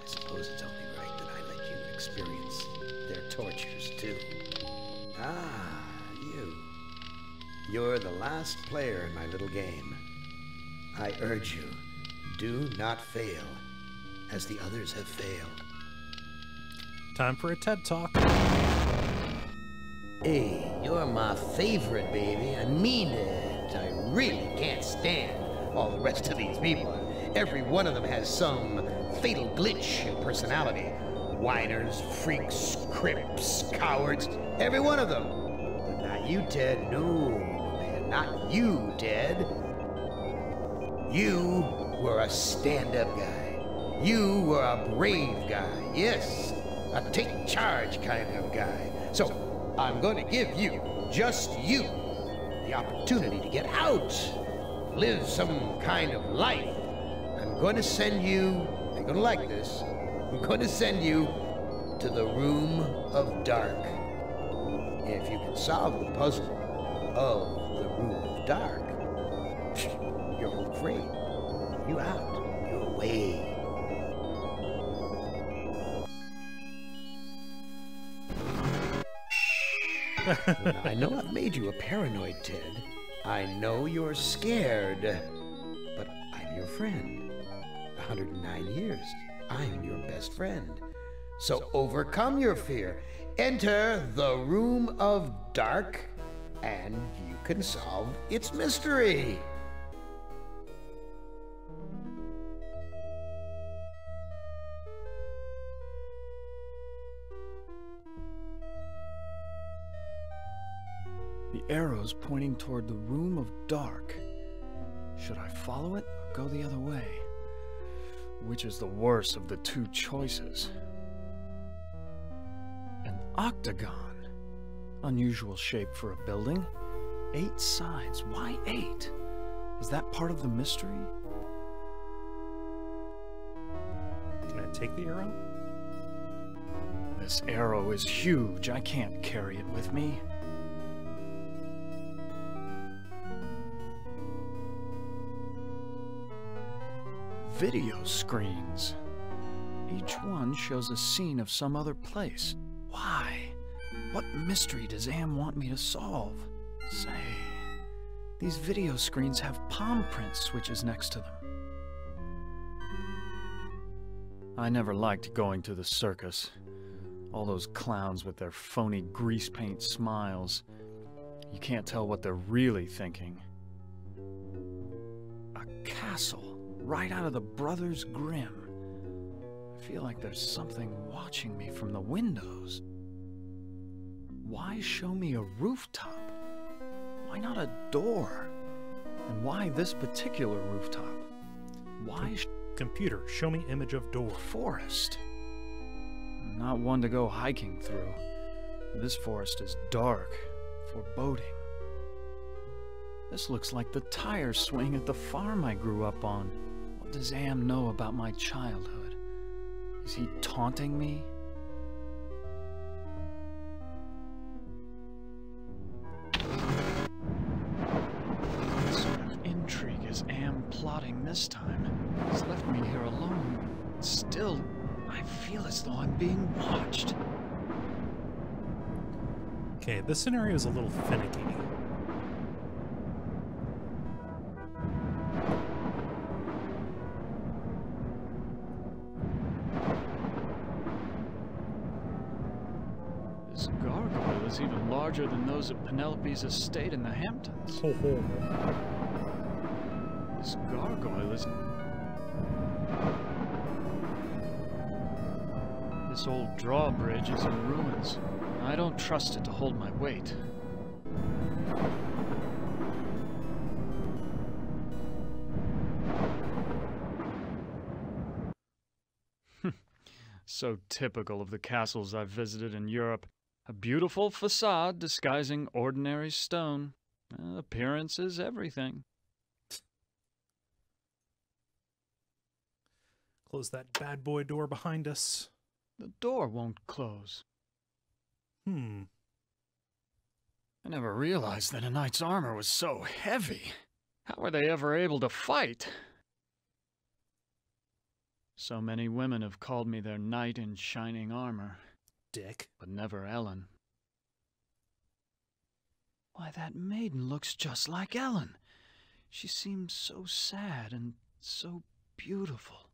I suppose it's only right that I let you experience their tortures, too. Ah, you. You're the last player in my little game. I urge you, do not fail, as the others have failed. Time for a TED Talk. Hey, you're my favorite, baby. I mean it. I really can't stand all the rest of these people. Every one of them has some fatal glitch in personality. Whiners, freaks, crips, cowards, every one of them. But not you, Ted. No, man, not you, Ted. You were a stand-up guy. You were a brave guy. Yes, a take charge kind of guy. So I'm going to give you, just you, the opportunity to get out, live some kind of life. I'm going to send you, you're going to like this, I'm going to send you to the Room of Dark. If you can solve the puzzle of the Room of Dark, you're home free. You out. You're away. Well, I know I've made you a paranoid, Ted. I know you're scared. But I'm your friend. 109 years. I'm your best friend. So overcome your fear. Enter the Room of Dark, and you can solve its mystery. The arrow's pointing toward the Room of Dark. Should I follow it or go the other way? Which is the worst of the two choices? An octagon. Unusual shape for a building. 8 sides. Why 8? Is that part of the mystery? Can I take the arrow? This arrow is huge. I can't carry it with me. Video screens. Each one shows a scene of some other place. Why? What mystery does Am want me to solve? Say, these video screens have palm print switches next to them. I never liked going to the circus. All those clowns with their phony grease paint smiles. You can't tell what they're really thinking. A castle. Right out of the Brothers Grimm. I feel like there's something watching me from the windows. Why show me a rooftop? Why not a door? And why this particular rooftop? Why Computer, show me image of door. forest? I'm not one to go hiking through. This forest is dark, foreboding. This looks like the tire swing at the farm I grew up on. What does Am know about my childhood? Is he taunting me? What sort of intrigue is Am plotting this time? He's left me here alone. Still, I feel as though I'm being watched. Okay, this scenario is a little finicky. This gargoyle is even larger than those at Penelope's estate in the Hamptons. Ho ho. This gargoyle is... This old drawbridge is in ruins. I don't trust it to hold my weight. So typical of the castles I've visited in Europe. A beautiful facade disguising ordinary stone. Appearance is everything. Close that bad boy door behind us. The door won't close. Hmm. I never realized that a knight's armor was so heavy. How were they ever able to fight? So many women have called me their knight in shining armor. Dick. But never Ellen. Why, that maiden looks just like Ellen. She seems so sad and so beautiful.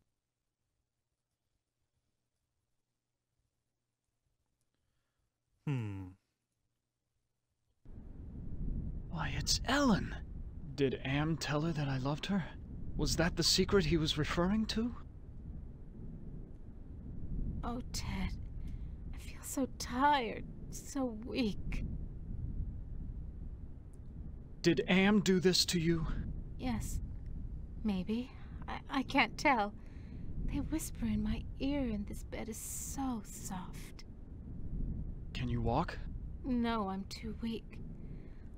Why, it's Ellen! Did Am tell her that I loved her? Was that the secret he was referring to? Oh, Ted. I feel so tired, so weak. Did Am do this to you? Yes. Maybe. I can't tell. They whisper in my ear and this bed is so soft. Can you walk? No, I'm too weak.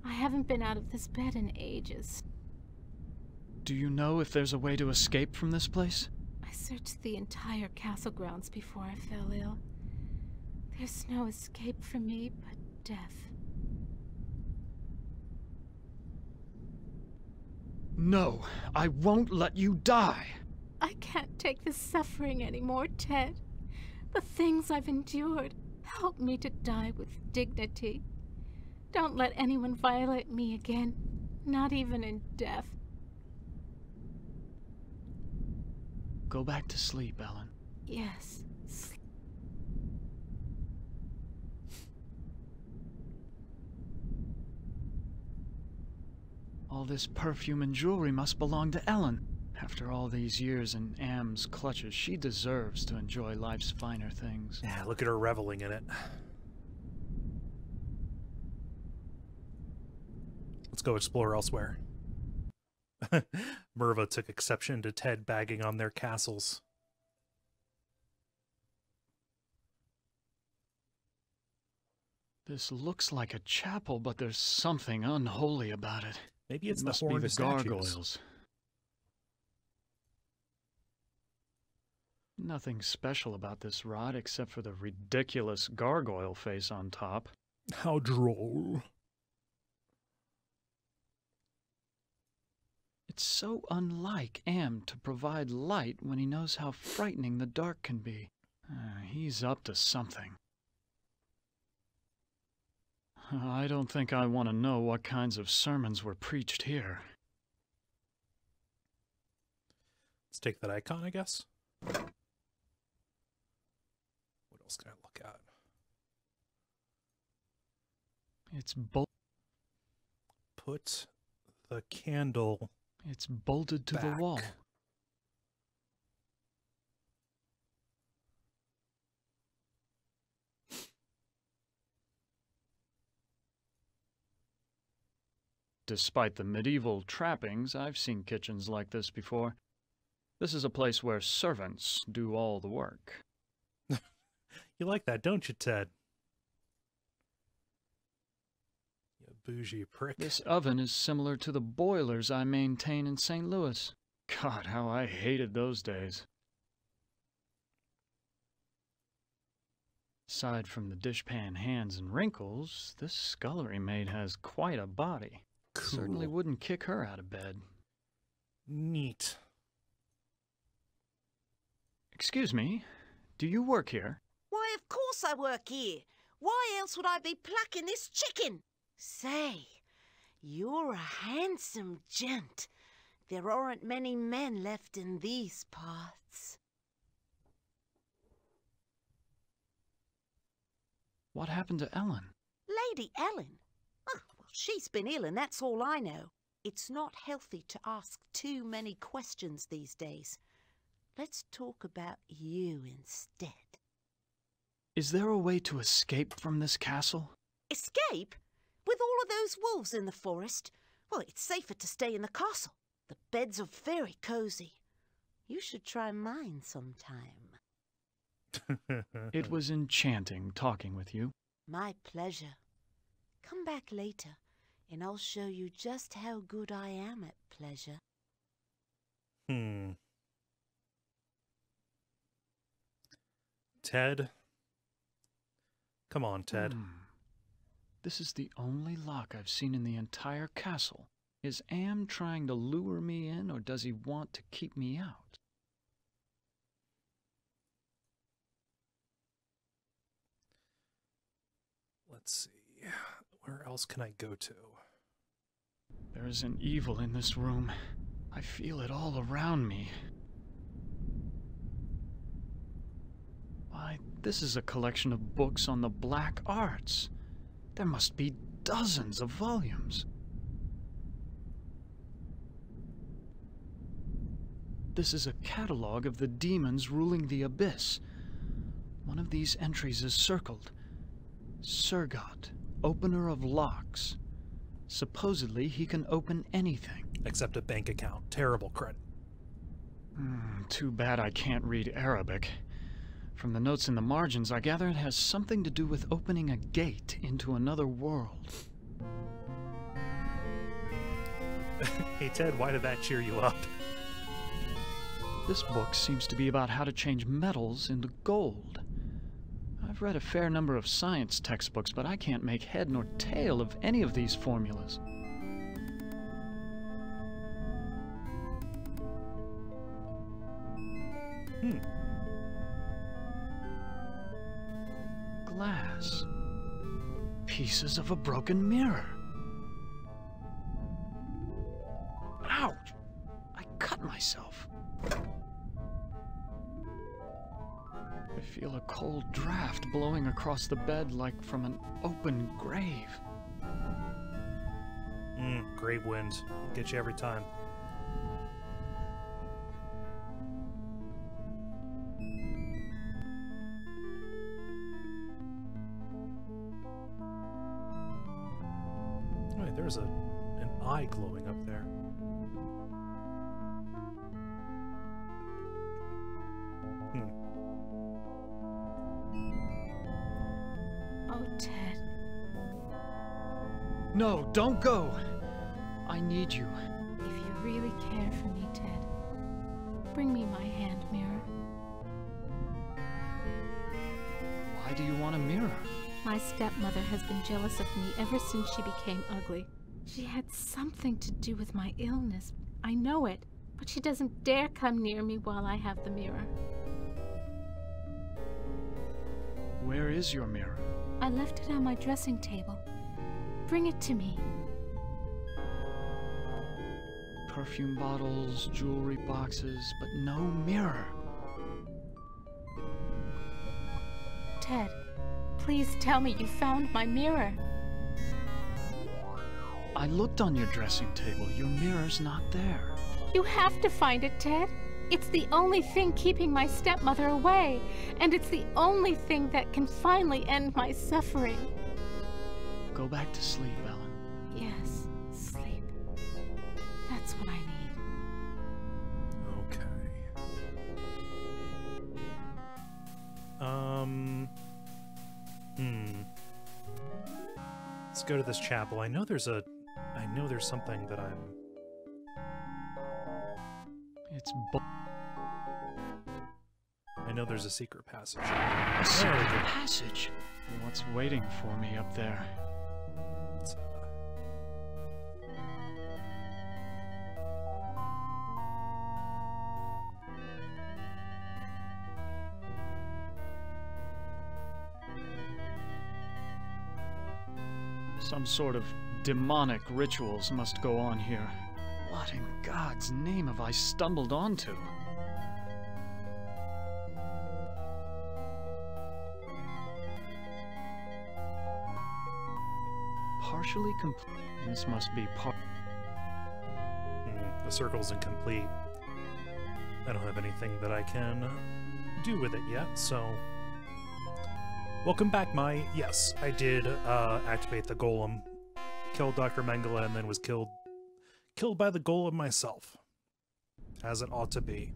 I haven't been out of this bed in ages. Do you know if there's a way to escape from this place? I searched the entire castle grounds before I fell ill. There's no escape for me but death. No, I won't let you die! I can't take this suffering anymore, Ted. The things I've endured, help me to die with dignity. Don't let anyone violate me again, not even in death. Go back to sleep, Ellen. Yes. All this perfume and jewelry must belong to Ellen. After all these years in Am's clutches, she deserves to enjoy life's finer things. Yeah, look at her reveling in it. Let's go explore elsewhere. Merva took exception to Ted bagging on their castles. This looks like a chapel, but there's something unholy about it. Maybe it's It the must be horned the statues. gargoyles. Nothing special about this rod except for the ridiculous gargoyle face on top. How droll. It's so unlike Am to provide light when he knows how frightening the dark can be. He's up to something. I don't think I want to know what kinds of sermons were preached here. Let's take that icon, I guess. What else can I look at? It's Put the candle. It's bolted to the Back. wall. Despite the medieval trappings, I've seen kitchens like this before. This is a place where servants do all the work. You like that, don't you, Ted? You bougie prick. This oven is similar to the boilers I maintain in St. Louis. God, how I hated those days. Aside from the dishpan hands and wrinkles, this scullery maid has quite a body. Cool. Certainly wouldn't kick her out of bed. Neat. Excuse me, do you work here? Why, of course I work here. Why else would I be plucking this chicken? Say, you're a handsome gent. There aren't many men left in these parts. What happened to Ellen? Lady Ellen? Oh, well, she's been ill and that's all I know. It's not healthy to ask too many questions these days. Let's talk about you instead. Is there a way to escape from this castle? Escape? With all of those wolves in the forest? Well, it's safer to stay in the castle. The beds are very cozy. You should try mine sometime. It was enchanting talking with you. My pleasure. Come back later, and I'll show you just how good I am at pleasure. Ted? Come on, Ted. This is the only lock I've seen in the entire castle. Is Am trying to lure me in, or does he want to keep me out? Let's see. Where else can I go to? There is an evil in this room. I feel it all around me. Why, this is a collection of books on the black arts. There must be dozens of volumes. This is a catalog of the demons ruling the abyss. One of these entries is circled. Surgot, opener of locks. Supposedly, he can open anything. Except a bank account. Terrible credit. Too bad I can't read Arabic. From the notes in the margins, I gather it has something to do with opening a gate into another world. Hey Ted, why did that cheer you up? This book seems to be about how to change metals into gold. I've read a fair number of science textbooks, but I can't make head nor tail of any of these formulas. Glass. Pieces of a broken mirror. Ouch! I cut myself. I feel a cold draft blowing across the bed like from an open grave. Grave winds. Get you every time. Wait, there's an eye glowing up there. Oh, Ted. No, don't go! I need you. If you really care for me, Ted, bring me my hand mirror. Why do you want a mirror? My stepmother has been jealous of me ever since she became ugly. She had something to do with my illness. I know it, but she doesn't dare come near me while I have the mirror. Where is your mirror? I left it on my dressing table. Bring it to me. Perfume bottles, jewelry boxes, but no mirror. Ted, please tell me you found my mirror. I looked on your dressing table. Your mirror's not there. You have to find it, Ted. It's the only thing keeping my stepmother away, and it's the only thing that can finally end my suffering. Go back to sleep, Ellen. Yes, sleep. That's what I need. Okay. Let's go to this chapel. I know there's something that I'm... It's I know there's a secret passage. a secret passage. What's waiting for me up there? Let's, Some sort of demonic rituals must go on here. What in God's name have I stumbled onto? Partially complete. This must be part. the circle's incomplete. I don't have anything that I can do with it yet, so... Welcome back, Mai. Yes, I did activate the golem, killed Dr. Mengele, and then was killed by the golem myself, as it ought to be.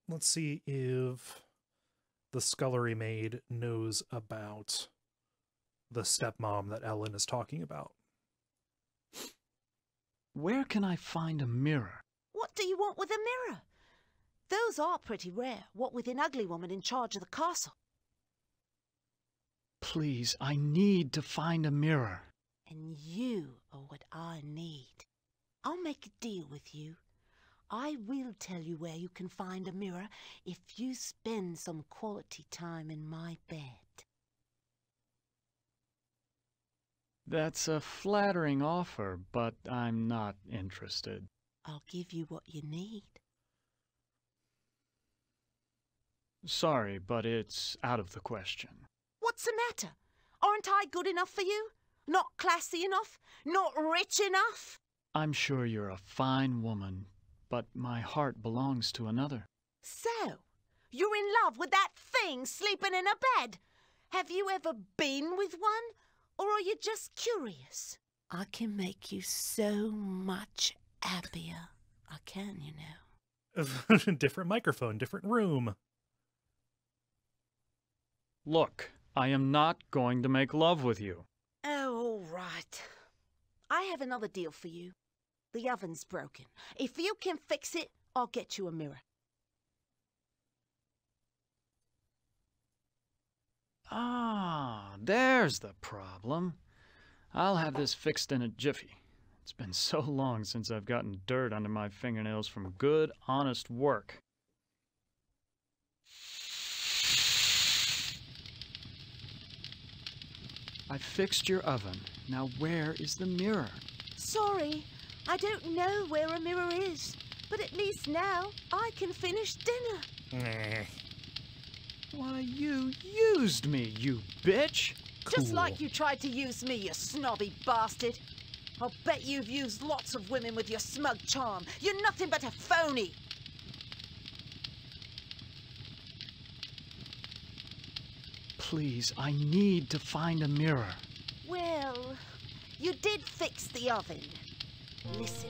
Let's see if the scullery maid knows about the stepmom that Ellen is talking about. Where can I find a mirror? What do you want with a mirror? Those are pretty rare, what with an ugly woman in charge of the castle. Please, I need to find a mirror. And you are what I need. I'll make a deal with you. I will tell you where you can find a mirror if you spend some quality time in my bed. That's a flattering offer, but I'm not interested. I'll give you what you need. Sorry, but it's out of the question. What's the matter? Aren't I good enough for you? Not classy enough? Not rich enough? I'm sure you're a fine woman, but my heart belongs to another. So, you're in love with that thing sleeping in a bed? Have you ever been with one? Or are you just curious? I can make you so much happier. I can, you know. Different microphone, different room. Look, I am not going to make love with you. Oh, all right. I have another deal for you. The oven's broken. If you can fix it, I'll get you a mirror. Ah, there's the problem. I'll have this fixed in a jiffy. It's been so long since I've gotten dirt under my fingernails from good, honest work. I fixed your oven. Now where is the mirror? Sorry, I don't know where a mirror is. But at least now I can finish dinner. Why, you used me, you bitch! Just like you tried to use me, you snobby bastard. I'll bet you've used lots of women with your smug charm. You're nothing but a phony. Please, I need to find a mirror. Well, you did fix the oven. Listen,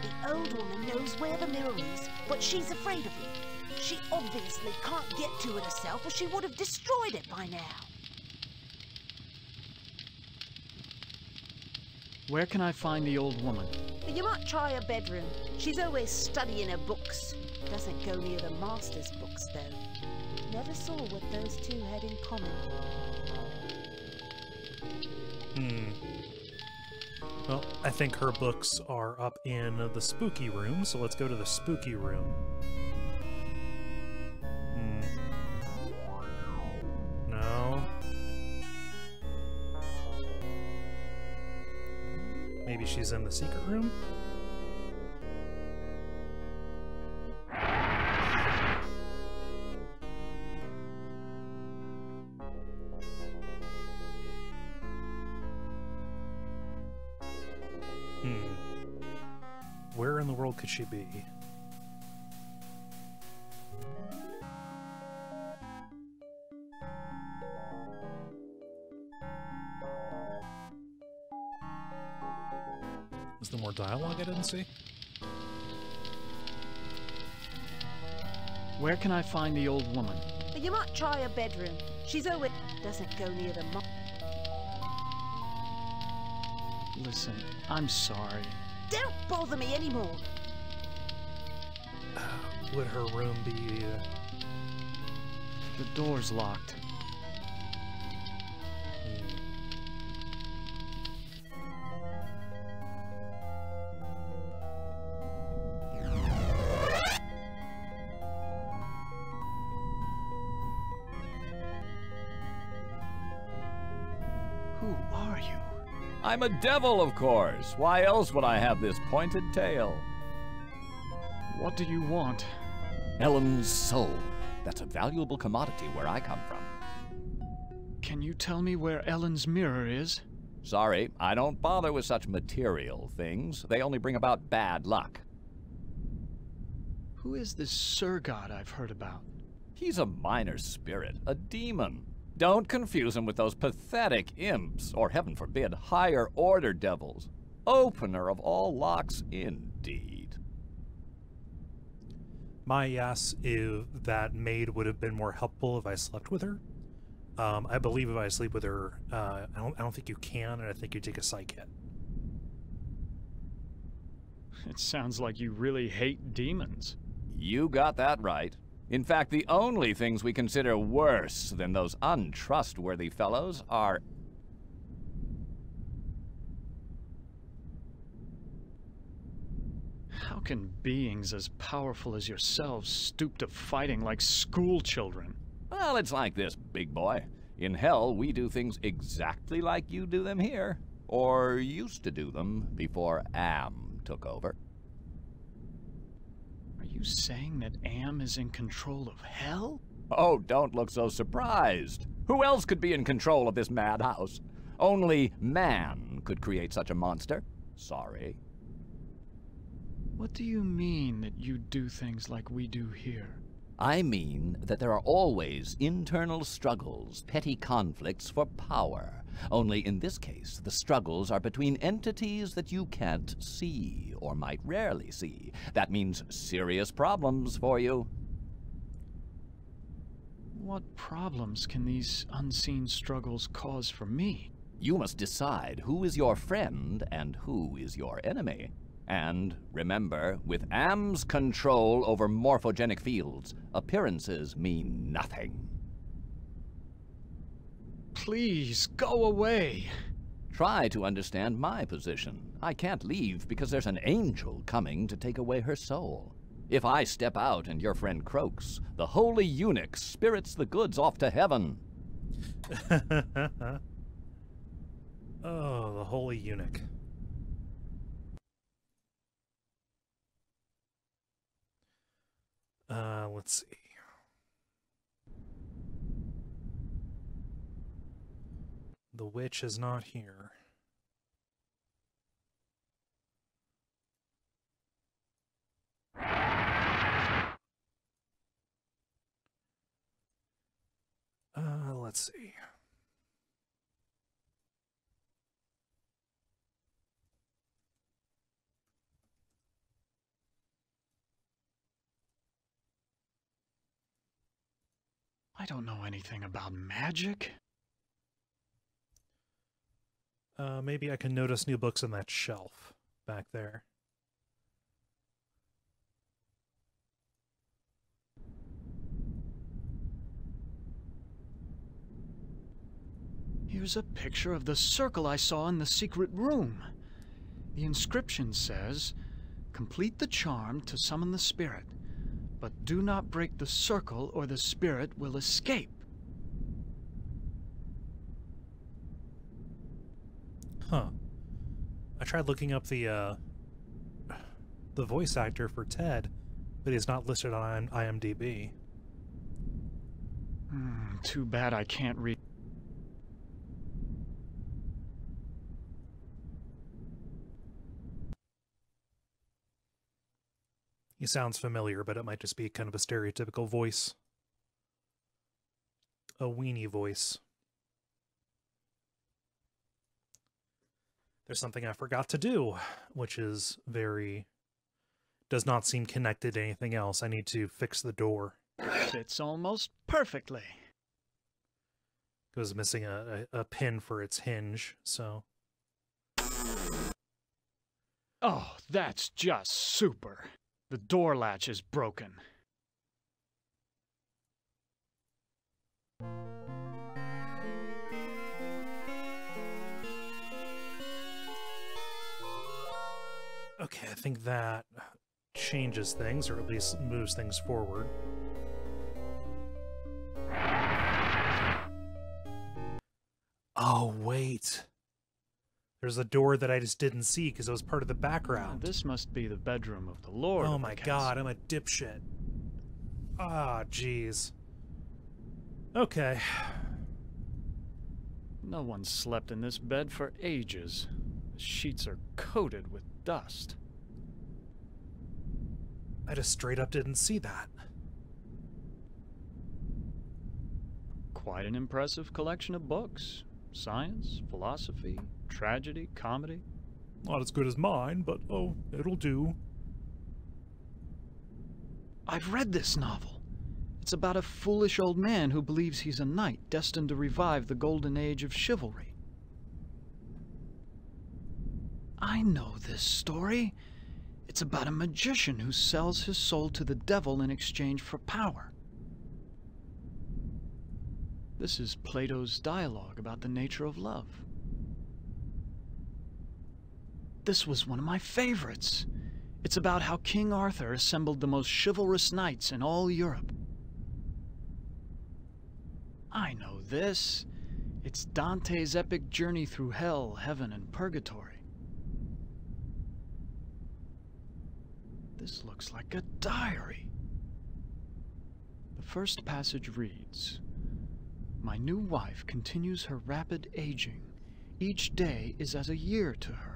the old woman knows where the mirror is, but she's afraid of it. She obviously can't get to it herself, or she would have destroyed it by now. Where can I find the old woman? You might try her bedroom. She's always studying her books. Doesn't go near the master's books, though. Never saw what those two had in common. Well, I think her books are up in the spooky room, so let's go to the spooky room. No. Maybe she's in the secret room? Where in the world could she be? Is there more dialogue I didn't see? Where can I find the old woman? You might try her bedroom. She's always doesn't go near the Listen, I'm sorry. Don't bother me anymore. Would her room be... The door's locked. Who are you? I'm a devil, of course. Why else would I have this pointed tail? What do you want? Ellen's soul. That's a valuable commodity where I come from. Can you tell me where Ellen's mirror is? Sorry, I don't bother with such material things. They only bring about bad luck. Who is this Sir God I've heard about? He's a minor spirit, a demon. Don't confuse him with those pathetic imps, or heaven forbid, higher order devils. Opener of all locks, indeed. My guess is that maid would have been more helpful if I slept with her. I believe if I sleep with her, I don't think you can, and I think you take a psych hit. It sounds like you really hate demons. You got that right. In fact, the only things we consider worse than those untrustworthy fellows are... How can beings as powerful as yourselves stoop to fighting like school children? Well, it's like this, big boy. In hell, we do things exactly like you do them here. Or used to do them before Am took over. Are you saying that Am is in control of hell? Oh, don't look so surprised. Who else could be in control of this madhouse? Only man could create such a monster. Sorry. What do you mean that you do things like we do here? I mean that there are always internal struggles, petty conflicts for power. Only in this case, the struggles are between entities that you can't see, or might rarely see. That means serious problems for you. What problems can these unseen struggles cause for me? You must decide who is your friend and who is your enemy. And remember, with Am's control over morphogenic fields, appearances mean nothing. Please, go away! Try to understand my position. I can't leave because there's an angel coming to take away her soul. If I step out and your friend croaks, the holy eunuch spirits the goods off to heaven. Oh, the holy eunuch. Let's see. The witch is not here. Let's see. I don't know anything about magic. Maybe I can notice new books on that shelf back there. Here's a picture of the circle I saw in the secret room. The inscription says, "Complete the charm to summon the spirit, but do not break the circle or the spirit will escape." Huh. I tried looking up the voice actor for Ted, but he's not listed on IMDb. Too bad I can't read. He sounds familiar, but it might just be kind of a stereotypical voice. A weenie voice. There's something I forgot to do, which is does not seem connected to anything else. I need to fix the door. Fits almost perfectly. It was missing a pin for its hinge, so... Oh, that's just super. The door latch is broken. Okay, I think that changes things, or at least moves things forward. Oh, wait. There's a door that I just didn't see because it was part of the background. This must be the bedroom of the Lord. Oh my god, I'm a dipshit. Ah, jeez. Okay. No one slept in this bed for ages. The sheets are coated with dust. I just straight up didn't see that. Quite an impressive collection of books. Science, philosophy, tragedy, comedy. Not as good as mine, but oh, it'll do. I've read this novel. It's about a foolish old man who believes he's a knight destined to revive the golden age of chivalry. I know this story. It's about a magician who sells his soul to the devil in exchange for power. This is Plato's dialogue about the nature of love. This was one of my favorites. It's about how King Arthur assembled the most chivalrous knights in all Europe. I know this. It's Dante's epic journey through hell, heaven, and purgatory. This looks like a diary. The first passage reads, "My new wife continues her rapid aging. Each day is as a year to her.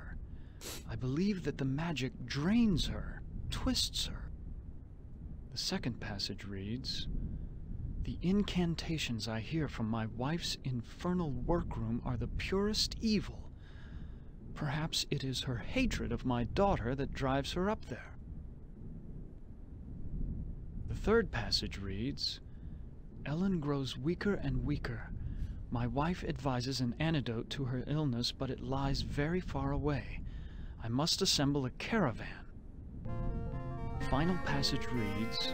I believe that the magic drains her, twists her." The second passage reads, "The incantations I hear from my wife's infernal workroom are the purest evil. Perhaps it is her hatred of my daughter that drives her up there." The third passage reads, "Ellen grows weaker and weaker. My wife advises an antidote to her illness, but it lies very far away. I must assemble a caravan." The final passage reads,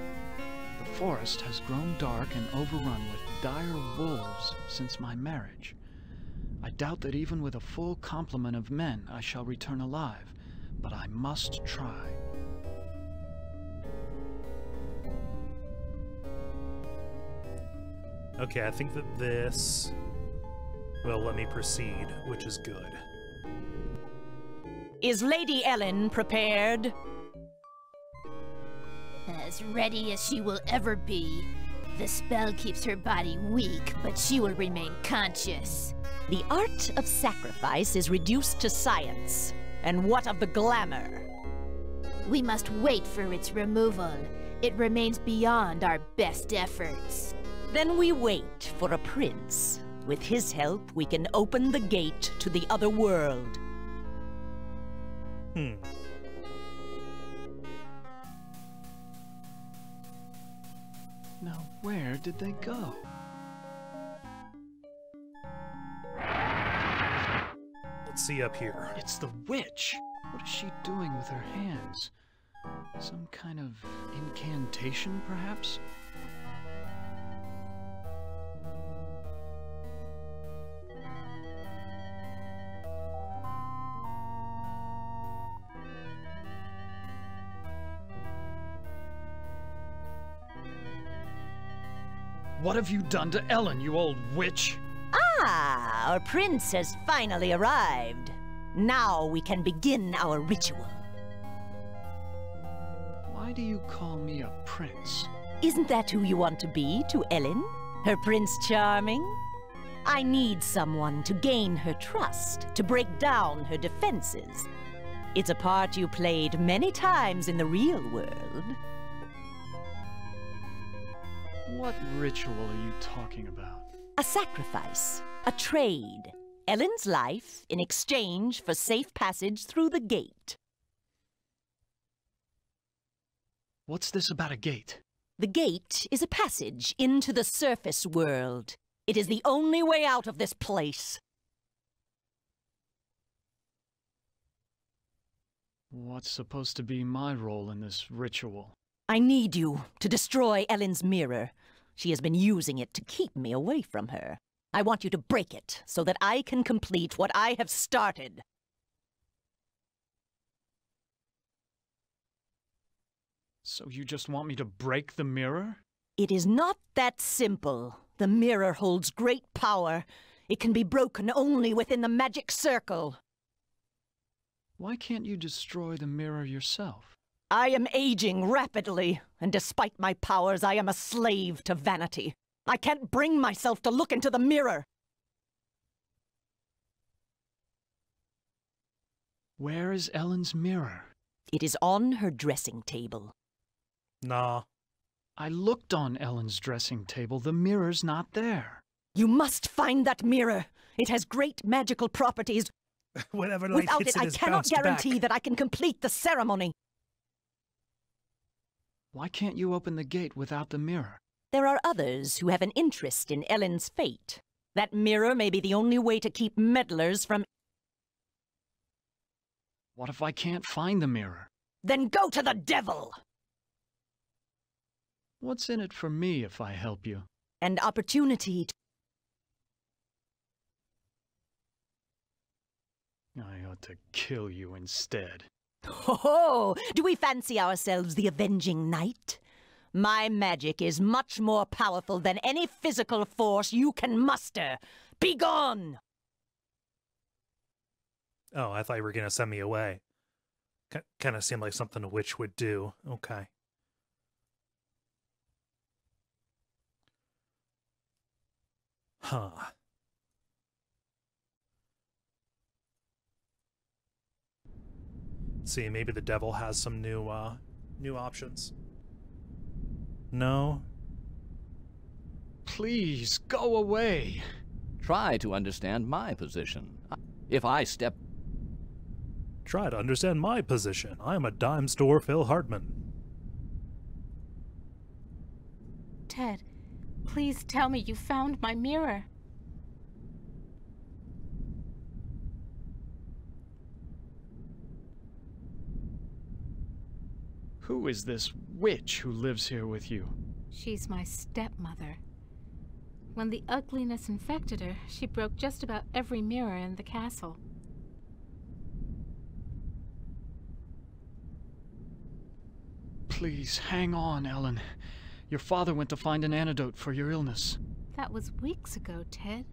"The forest has grown dark and overrun with dire wolves since my marriage. I doubt that even with a full complement of men I shall return alive, but I must try." Okay, I think that this will let me proceed, which is good. Is Lady Ellen prepared? As ready as she will ever be. The spell keeps her body weak, but she will remain conscious. The art of sacrifice is reduced to science. And what of the glamour? We must wait for its removal. It remains beyond our best efforts. Then we wait for a prince. With his help, we can open the gate to the other world. Now, where did they go? Let's see up here. It's the witch! What is she doing with her hands? Some kind of incantation, perhaps? What have you done to Ellen, you old witch? Ah, our prince has finally arrived. Now we can begin our ritual. Why do you call me a prince? Isn't that who you want to be to Ellen? Her Prince Charming? I need someone to gain her trust, to break down her defenses. It's a part you played many times in the real world. What ritual are you talking about? A sacrifice, a trade. Ellen's life in exchange for safe passage through the gate. What's this about a gate? The gate is a passage into the surface world. It is the only way out of this place. What's supposed to be my role in this ritual? I need you to destroy Ellen's mirror. She has been using it to keep me away from her. I want you to break it so that I can complete what I have started. So you just want me to break the mirror? It is not that simple. The mirror holds great power. It can be broken only within the magic circle. Why can't you destroy the mirror yourself? I am aging rapidly, and despite my powers, I am a slave to vanity. I can't bring myself to look into the mirror. Where is Ellen's mirror? It is on her dressing table. Nah. I looked on Ellen's dressing table. The mirror's not there. You must find that mirror. It has great magical properties. Whatever light Without hits it, I is cannot bounced back. guarantee that I can complete the ceremony. Why can't you open the gate without the mirror? There are others who have an interest in Ellen's fate. That mirror may be the only way to keep meddlers from... What if I can't find the mirror? Then go to the devil! What's in it for me if I help you? An opportunity to... I ought to kill you instead. Ho! Do we fancy ourselves the avenging knight? My magic is much more powerful than any physical force you can muster. Begone! Oh, I thought you were going to send me away. Kind of seemed like something a witch would do. Okay. Huh. Let's see, maybe the devil has some new options. No? Please, go away. Try to understand my position. If I step... Try to understand my position. I am a dime store Phil Hartman. Ted, please tell me you found my mirror. Who is this witch who lives here with you? She's my stepmother. When the ugliness infected her, she broke just about every mirror in the castle. Please, hang on, Ellen. Your father went to find an antidote for your illness. That was weeks ago, Ted.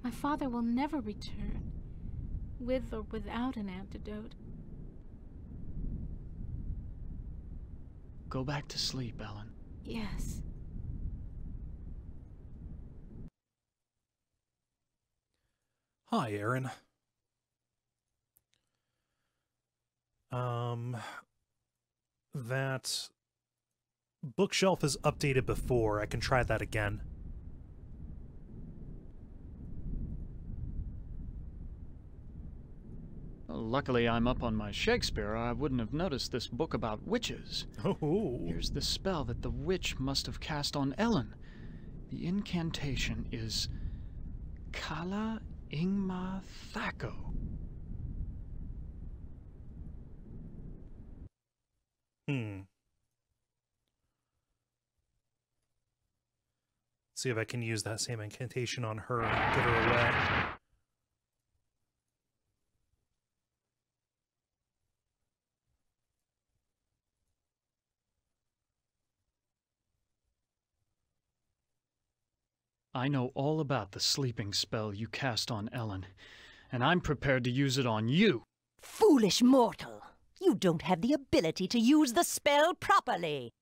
My father will never return, with or without an antidote. Go back to sleep, Ellen. Yes. Hi, Aaron. That bookshelf is updated before. I can try that again. Well, luckily, I'm up on my Shakespeare. I wouldn't have noticed this book about witches. Oh. Here's the spell that the witch must have cast on Ellen. The incantation is Kala Ingma Thako. See if I can use that same incantation on her and get her away. I know all about the sleeping spell you cast on Ellen, and I'm prepared to use it on you. Foolish mortal! You don't have the ability to use the spell properly.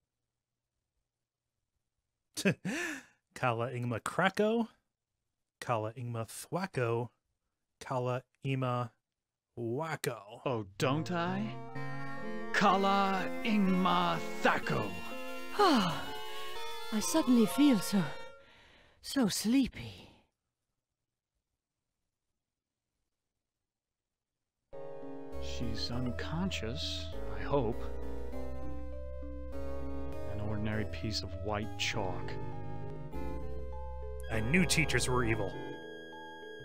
Kala Ingma Krako, Kala Ingma Thwacko, Kala Ima Wacko. Oh, don't I? Kala Ingma Thako. Ah, I suddenly feel so sleepy. She's unconscious, I hope. An ordinary piece of white chalk. I knew teachers were evil.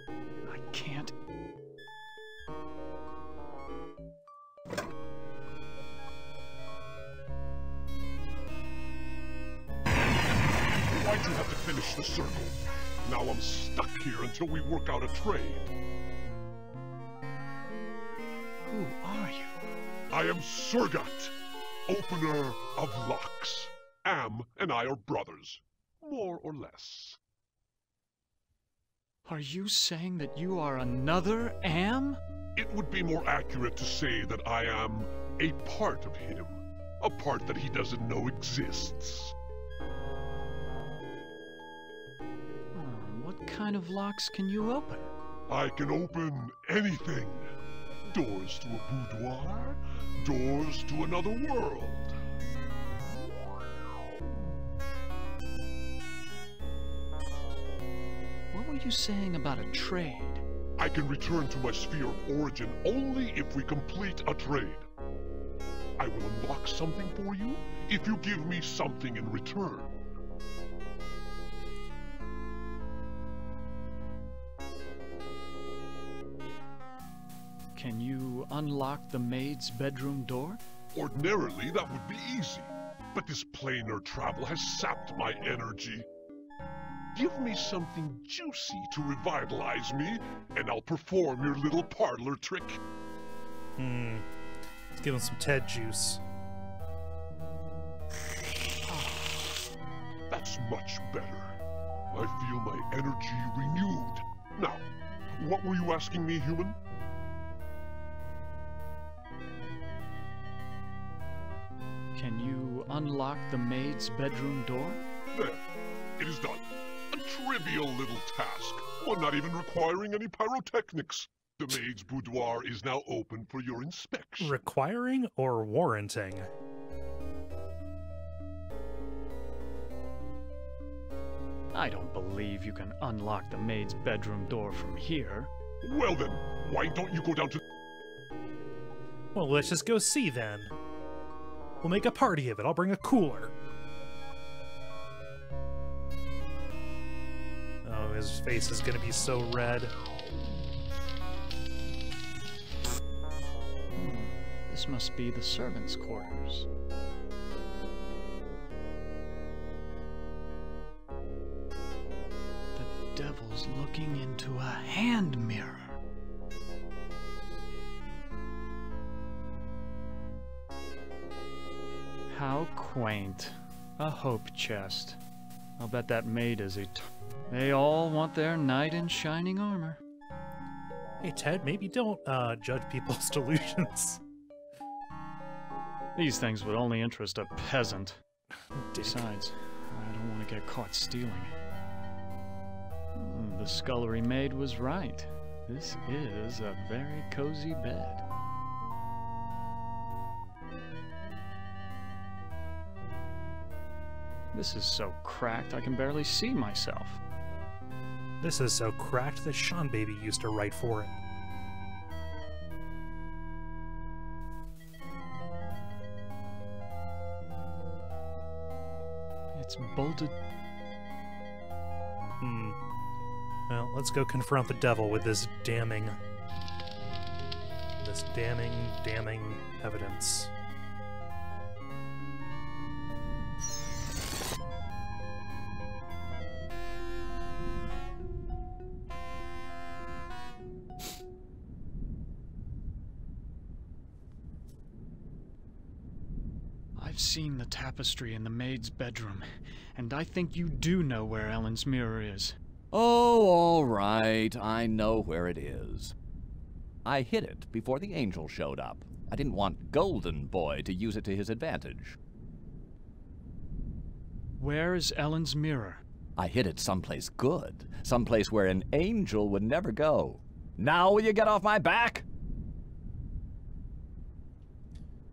I can't... Why'd you have to finish the circle? Now I'm stuck here until we work out a trade. Who are you? I am Surgat, opener of locks. Am and I are brothers, more or less. Are you saying that you are another Am? It would be more accurate to say that I am a part of him. A part that he doesn't know exists. What kind of locks can you open? I can open anything. Doors to a boudoir, doors to another world. What were you saying about a trade? I can return to my sphere of origin only if we complete a trade. I will unlock something for you if you give me something in return. Can you unlock the maid's bedroom door? Ordinarily, that would be easy, but this planar travel has sapped my energy. Give me something juicy to revitalize me, and I'll perform your little parlor trick. Let's give him some Ted juice. That's much better. I feel my energy renewed. Now, what were you asking me, human? Can you unlock the maid's bedroom door? There. It is done. A trivial little task, one not even requiring any pyrotechnics. The maid's boudoir is now open for your inspection. Requiring or warranting? I don't believe you can unlock the maid's bedroom door from here. Well then, why don't you go down to... Well, let's just go see then. We'll make a party of it. I'll bring a cooler. Oh, his face is gonna be so red. This must be the servants' quarters. The devil's looking into a hand mirror. How quaint. A hope chest. I'll bet that maid is it. They all want their knight in shining armor. Hey, Ted, maybe don't judge people's delusions. These things would only interest a peasant. Dick. Besides, I don't want to get caught stealing. The scullery maid was right. This is a very cozy bed. This is so cracked I can barely see myself. This is so cracked that Sean Baby used to write for it. It's bolted. Well, let's go confront the devil with this damning evidence. I've seen the tapestry in the maid's bedroom, and I think you do know where Ellen's mirror is. Oh, all right. I know where it is. I hid it before the angel showed up. I didn't want Golden Boy to use it to his advantage. Where is Ellen's mirror? I hid it someplace good. Someplace where an angel would never go. Now will you get off my back?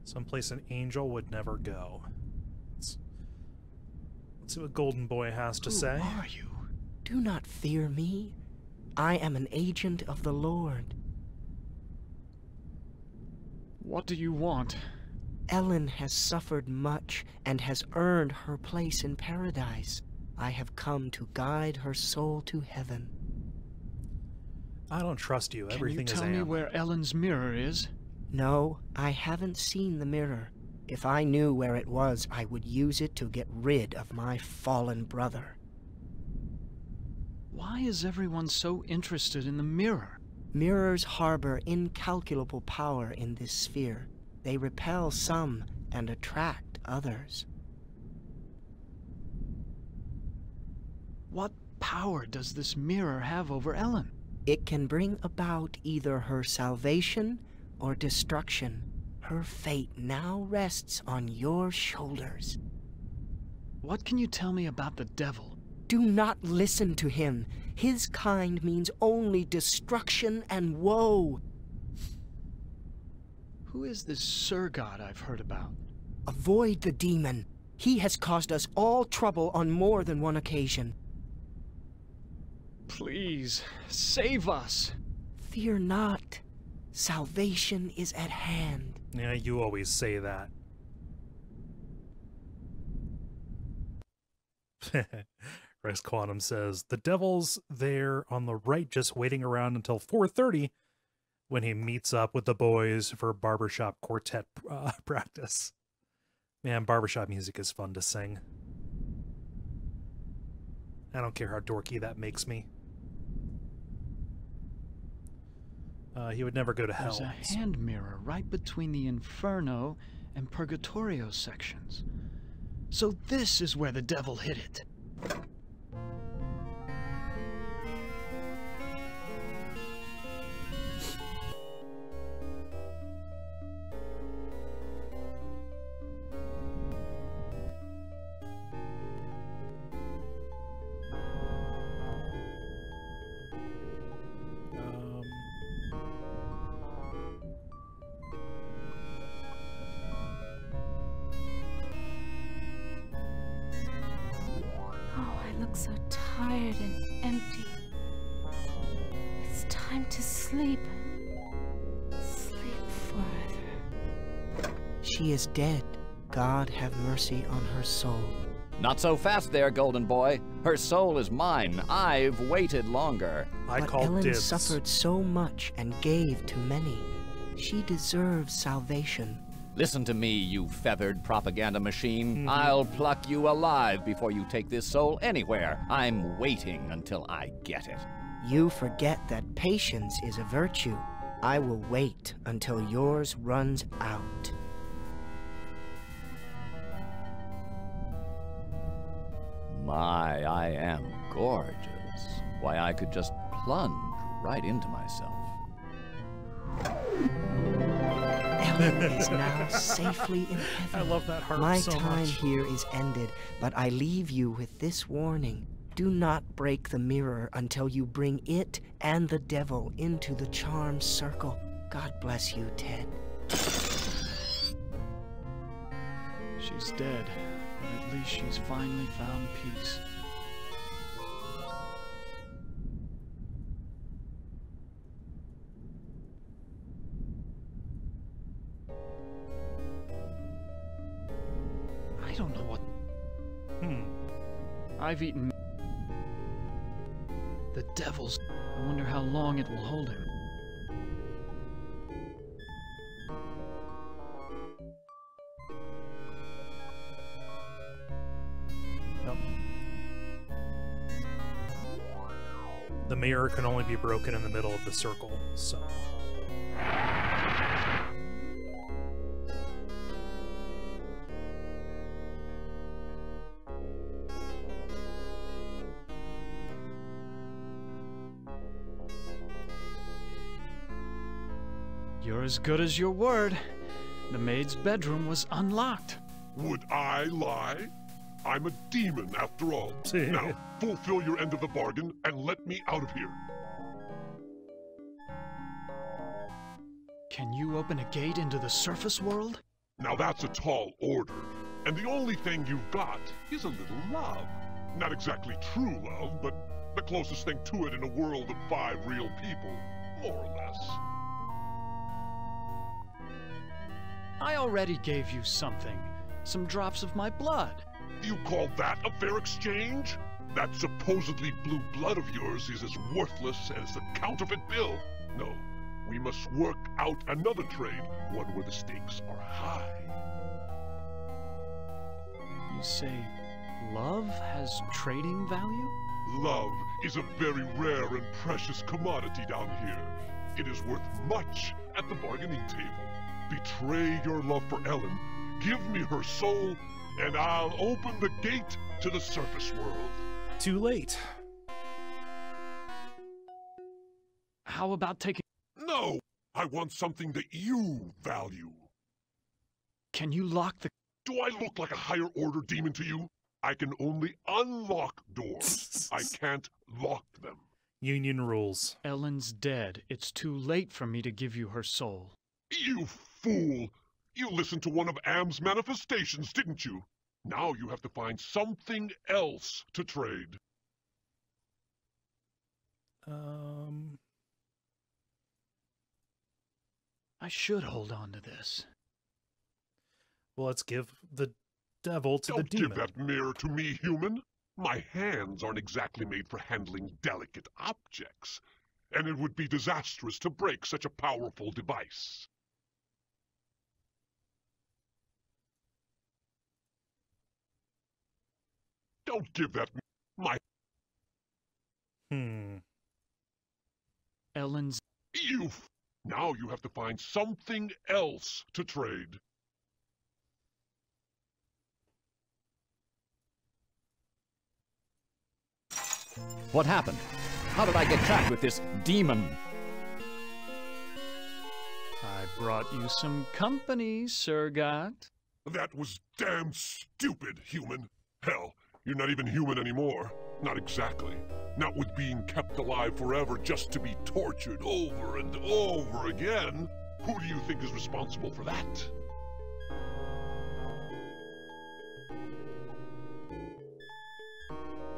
Someplace an angel would never go. Let's see what Golden Boy has to say. Who are you? Do not fear me. I am an agent of the Lord. What do you want? Ellen has suffered much and has earned her place in paradise. I have come to guide her soul to heaven. I don't trust you. Everything Can is you tell me where Ellen's mirror is? No, I haven't seen the mirror. If I knew where it was, I would use it to get rid of my fallen brother. Why is everyone so interested in the mirror? Mirrors harbor incalculable power in this sphere. They repel some and attract others. What power does this mirror have over Ellen? It can bring about either her salvation or destruction. Her fate now rests on your shoulders. What can you tell me about the devil? Do not listen to him. His kind means only destruction and woe. Who is this Sir God I've heard about? Avoid the demon. He has caused us all trouble on more than one occasion. Please, save us. Fear not. Salvation is at hand. Yeah, you always say that. Rex Quantum says, the devil's there on the right just waiting around until 4:30 when he meets up with the boys for barbershop quartet practice. Man, barbershop music is fun to sing. I don't care how dorky that makes me. He would never go to There's hell. a hand mirror right between the Inferno and Purgatorio sections. So this is where the devil hid it. Oh, I look so tired and empty. It's time to sleep. Sleep forever. She is dead. God have mercy on her soul. Not so fast there, Golden Boy. Her soul is mine. I've waited longer. I But call Ellen dibs. suffered so much and gave to many. She deserves salvation. Listen to me, you feathered propaganda machine. I'll pluck you alive before you take this soul anywhere. I'm waiting until I get it. You forget that patience is a virtue. I will wait until yours runs out. My, I am gorgeous. Why, I could just plunge right into myself. Ellen is now safely in I heaven. love that harp My so time much. here is ended, but I leave you with this warning. Do not break the mirror until you bring it and the devil into the charmed circle. God bless you, Ted. She's dead, but at least she's finally found peace. I don't know what... I've eaten... The devil's... I wonder how long it will hold him. Yep. The mirror can only be broken in the middle of the circle, so... You're as good as your word. The maid's bedroom was unlocked. Would I lie? I'm a demon after all. Now, fulfill your end of the bargain and let me out of here. Can you open a gate into the surface world? Now that's a tall order. And the only thing you've got is a little love. Not exactly true love, but the closest thing to it in a world of 5 real people, more or less. I already gave you something. Some drops of my blood. You call that a fair exchange? That supposedly blue blood of yours is as worthless as the counterfeit bill. No, we must work out another trade, one where the stakes are high. You say love has trading value? Love is a very rare and precious commodity down here. It is worth much at the bargaining table. Betray your love for Ellen, give me her soul, and I'll open the gate to the surface world. Too late. How about taking... No! I want something that you value. Can you lock the... Do I look like a higher order demon to you? I can only unlock doors. I can't lock them. Union rules. Ellen's dead. It's too late for me to give you her soul. You fool! You listened to one of Am's manifestations, didn't you? Now you have to find something else to trade. I should hold on to this. Well, let's give the devil to Don't the demon. give that mirror to me, human. My hands aren't exactly made for handling delicate objects, and it would be disastrous to break such a powerful device. Don't give that my... Ellen's... You Now you have to find something else to trade. What happened? How did I get trapped with this demon? I brought you some company, Sir Gat. That was damn stupid, human. Hell, you're not even human anymore. Not exactly. Not with being kept alive forever just to be tortured over and over again. Who do you think is responsible for that?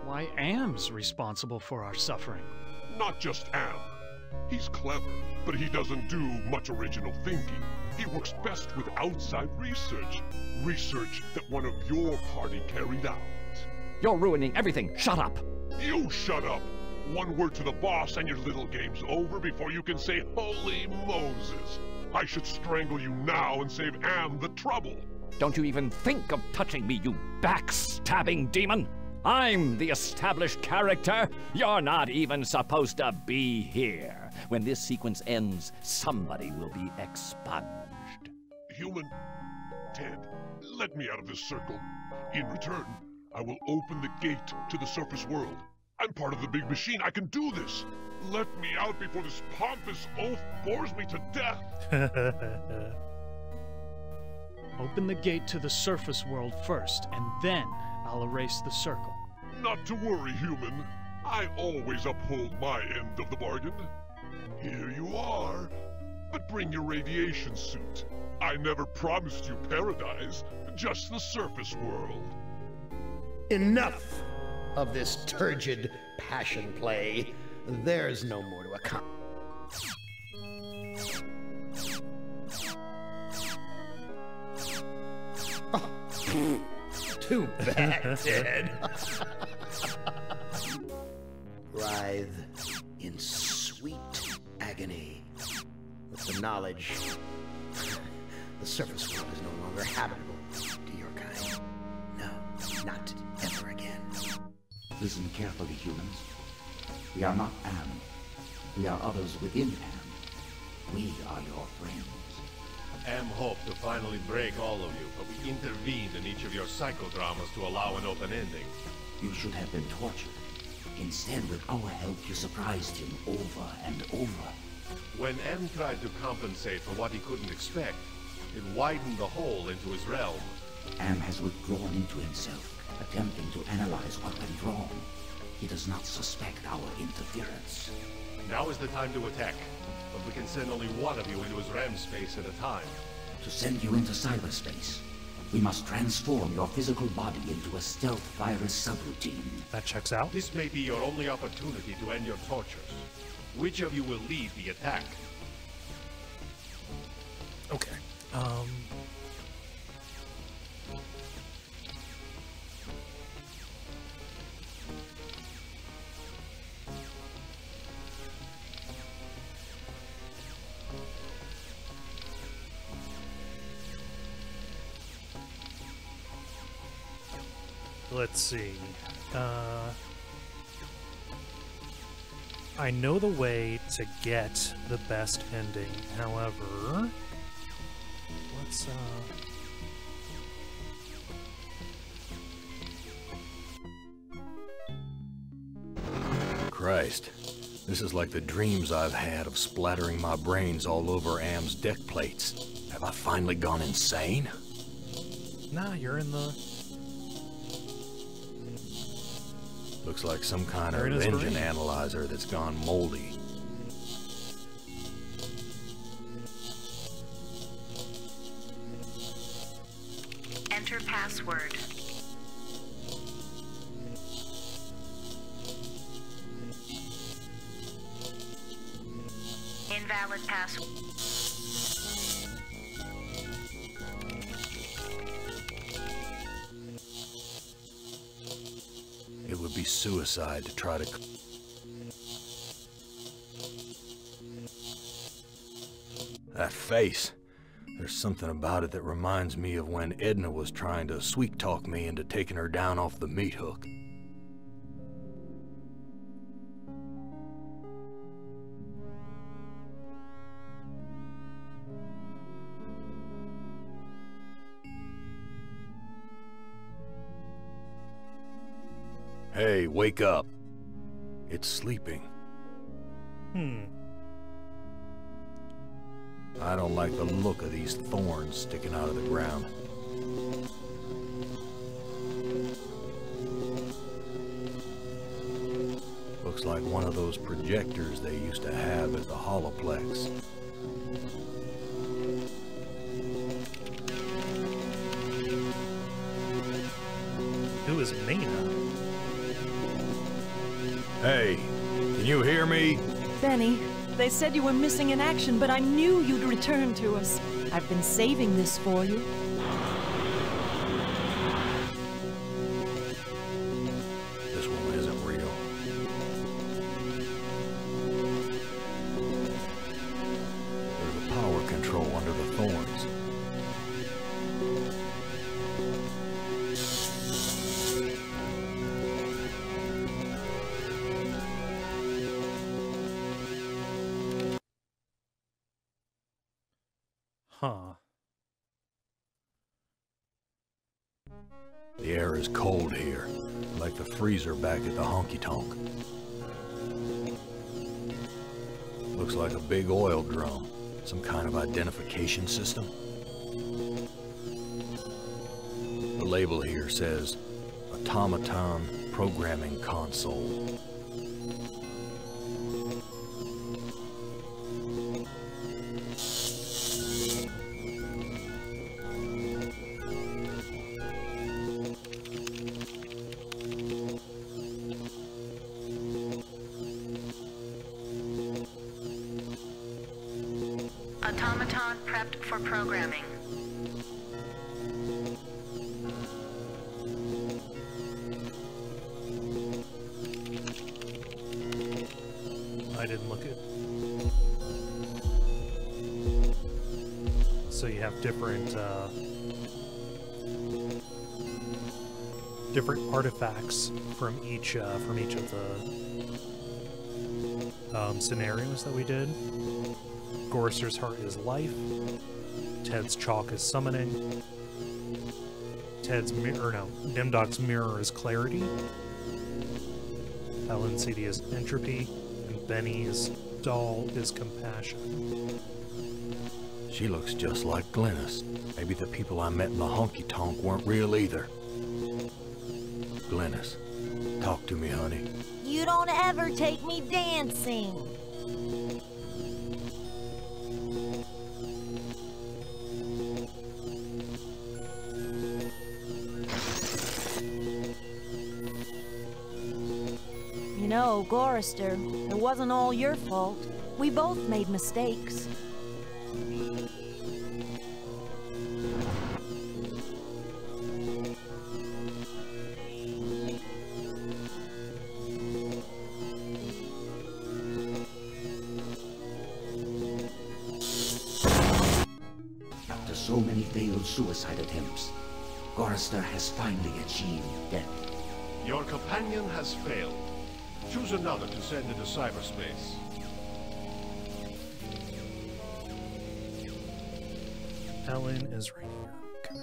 Why, Am's responsible for our suffering. Not just Am. He's clever, but he doesn't do much original thinking. He works best with outside research. Research that one of your party carried out. You're ruining everything. Shut up. You shut up! One word to the boss and your little game's over before you can say, Holy Moses! I should strangle you now and save Am the trouble. Don't you even think of touching me, you backstabbing demon! I'm the established character. You're not even supposed to be here. When this sequence ends, somebody will be expunged. Human, Ted, let me out of this circle. In return, I will open the gate to the surface world. I'm part of the big machine. I can do this. Let me out before this pompous oaf bores me to death. Open the gate to the surface world first, and then I'll erase the circle. Not to worry, human. I always uphold my end of the bargain. Here you are. But bring your radiation suit. I never promised you paradise, just the surface world. Enough of this turgid passion play. There's no more to accomplish. Oh, too bad, Ted. Writhe in sweet agony with the knowledge the surface world is no longer habitable to your kind. No, not ever again. Listen carefully, humans. We are not Am. We are others within Am. We are your friends. Am hoped to finally break all of you, but we intervened in each of your psychodramas to allow an open ending. You should have been tortured. Instead, with our help, you surprised him over and over. When Am tried to compensate for what he couldn't expect, it widened the hole into his realm. Am has withdrawn into himself, attempting to analyze what went wrong. He does not suspect our interference. Now is the time to attack, but we can send only one of you into his RAM space at a time. To send you into cyberspace, we must transform your physical body into a stealth virus subroutine. That checks out. This may be your only opportunity to end your tortures. Which of you will lead the attack? Okay. Let's see. I know the way to get the best ending. However, let's Christ, this is like the dreams I've had of splattering my brains all over Am's deck plates. Have I finally gone insane? Nah, you're in the... Looks like some kind You're of in his engine brain. analyzer that's gone moldy. Enter password. Invalid password. It would be suicide to try to... That face. There's something about it that reminds me of when Edna was trying to sweet-talk me into taking her down off the meat hook. Hey, wake up. It's sleeping. I don't like the look of these thorns sticking out of the ground. Looks like one of those projectors they used to have at the Holoplex. Who is Mina? Hey, can you hear me? Benny, they said you were missing in action, but I knew you'd return to us. I've been saving this for you. This one isn't real. There's a power control under the thorns. Huh. The air is cold here, like the freezer back at the honky-tonk. Looks like a big oil drum, some kind of identification system. The label here says, Automaton Programming Console. Automaton prepped for programming. I didn't look at. So you have different different artifacts from each of the scenarios that we did. Gorster's heart is life. Ted's chalk is summoning. Nimdok's mirror is clarity. Helen's CD is entropy, and Benny's doll is compassion. She looks just like Glynis. Maybe the people I met in the honky-tonk weren't real either. Glynis, talk to me, honey. You don't ever take me dancing. You know, Gorrister, it wasn't all your fault. We both made mistakes. After so many failed suicide attempts, Gorrister has finally achieved death. Your companion has failed. Choose another to send into cyberspace. Helen is right here. Okay.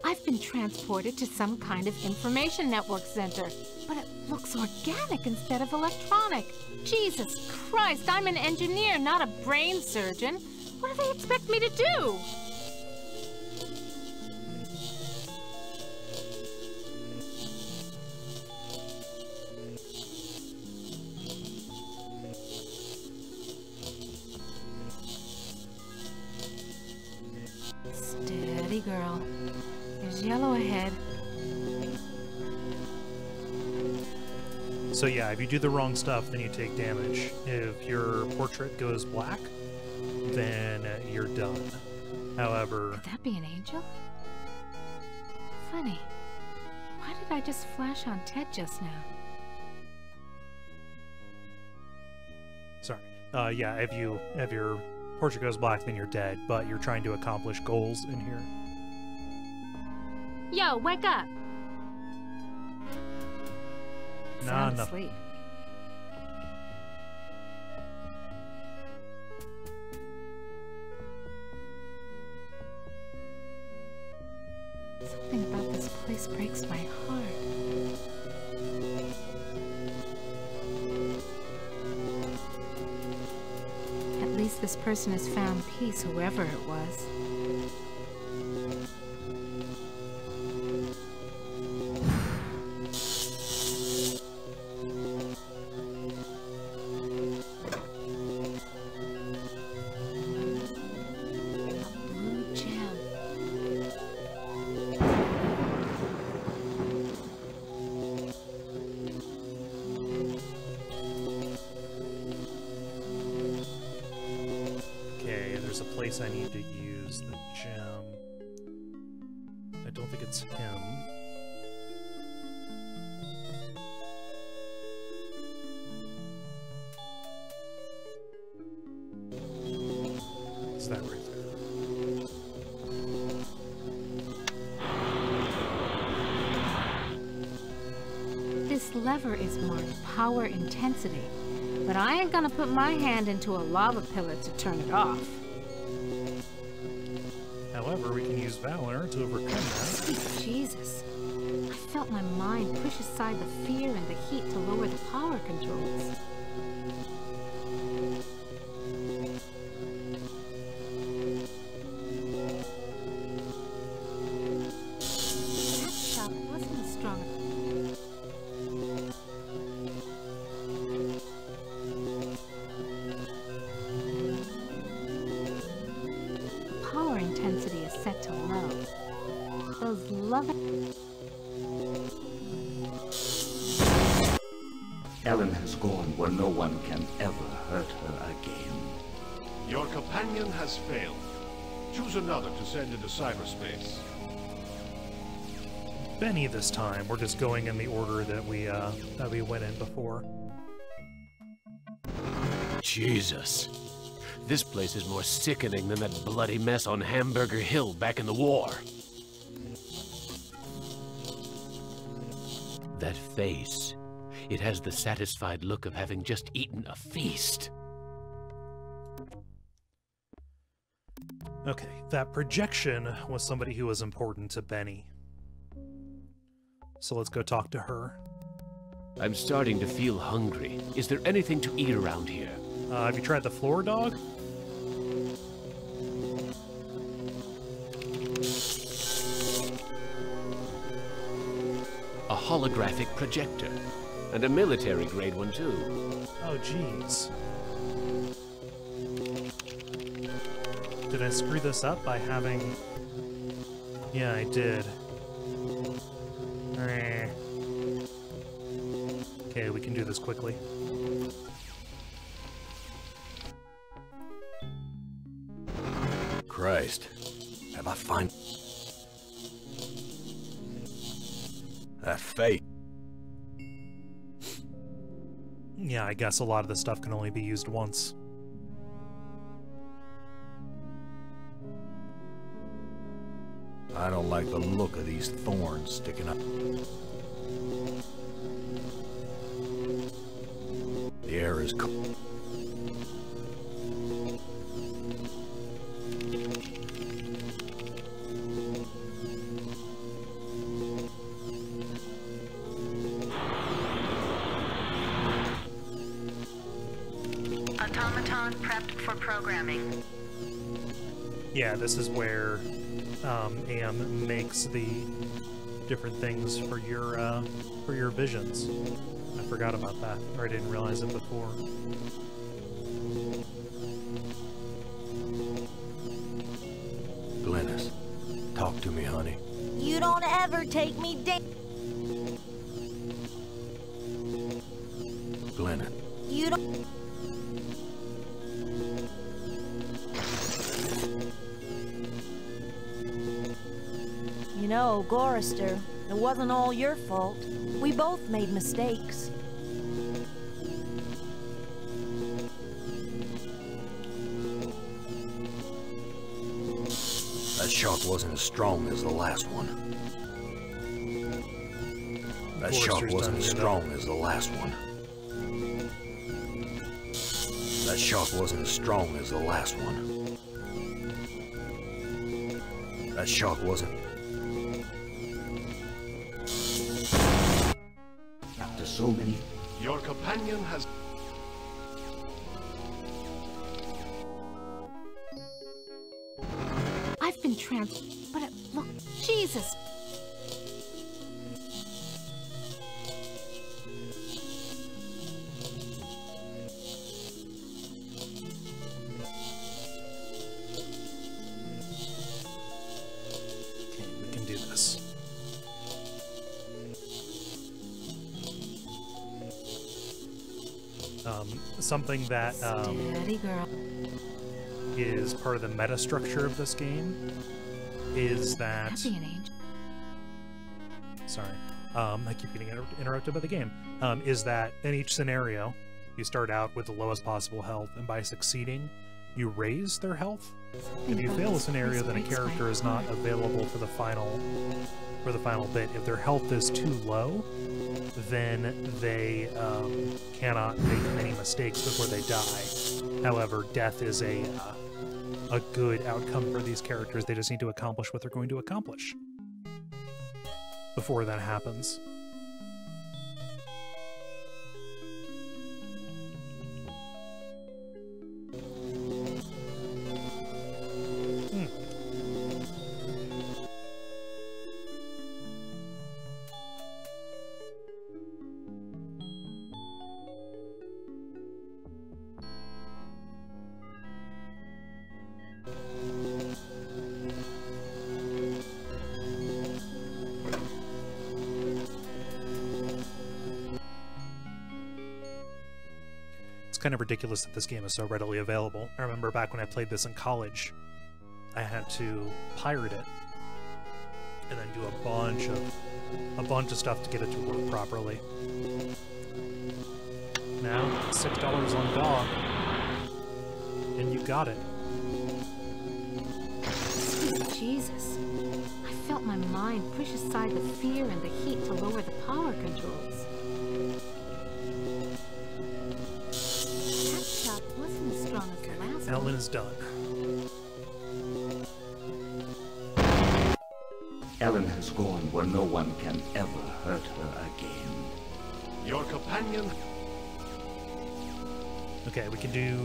I've been transported to some kind of information network center, but it looks organic instead of electronic. Jesus Christ, I'm an engineer, not a brain surgeon. What do they expect me to do? Steady, girl. There's yellow ahead. So yeah, if you do the wrong stuff, then you take damage. If your portrait goes black, then you're done. However... Could that be an angel? Funny. Why did I just flash on Ted just now? Sorry. Yeah, if your portrait goes black, then you're dead, but you're trying to accomplish goals in here. Yo, wake up! Sound No. asleep. Something about this place breaks my heart. this person has found peace, whoever it was. I need to use the gem. I don't think it's him. It's that right there. This lever is marked power intensity, but I ain't gonna put my hand into a lava pillar to turn it off. However, we can use Valor to overcome that. Sweet Jesus. I felt my mind push aside the fear and the heat to lower the power controls. That shock wasn't as strong. Power intensity is set to low. Those loving... Ellen has gone where no one can ever hurt her again. Your companion has failed. Choose another to send into cyberspace. Benny this time. We're just going in the order that we went in before. Jesus. This place is more sickening than that bloody mess on Hamburger Hill back in the war. That face. It has the satisfied look of having just eaten a feast. Okay, that projection was somebody who was important to Benny. So let's go talk to her. I'm starting to feel hungry. Is there anything to eat around here? Have you tried the floor dog? A holographic projector. And a military-grade one, too. Oh, jeez. Did I screw this up by having... Yeah, I did. Okay, we can do this quickly. Christ. Have I find... that face. Yeah, I guess a lot of the stuff can only be used once. I don't like the look of these thorns sticking up. The air is cold. Automaton prepped for programming. Yeah, this is where Am makes the different things for your visions. I forgot about that, or I didn't realize it before. Glennis, talk to me, honey. You don't ever take me down. Glennis. You don't... You know, Gorister, it wasn't all your fault. We both made mistakes. That shock wasn't as strong as the last one. That shock wasn't as strong as the last one. That shock wasn't as strong as the last one. That shock wasn't... After so many... Your companion has... but look, Jesus. Okay, we can do this. Something that Steady, girl. is part of the meta structure of this game is that... That'd be an angel. Sorry, I keep getting interrupted by the game. Is that in each scenario, you start out with the lowest possible health, and by succeeding, you raise their health. If you fail a scenario, then a character is not available for the final bit. If their health is too low, then they cannot make many mistakes before they die. However, death is a good outcome for these characters. They just need to accomplish what they're going to accomplish before that happens. Kind of ridiculous that this game is so readily available. I remember back when I played this in college, I had to pirate it and then do a bunch of stuff to get it to work properly. Now, $6 on GOG, and you got it. Sweet Jesus. I felt my mind push aside the fear and the heat to lower the power controls. Wasn't as strong as the last Ellen one. is done. Ellen has gone where no one can ever hurt her again. Your companion... Okay, we can do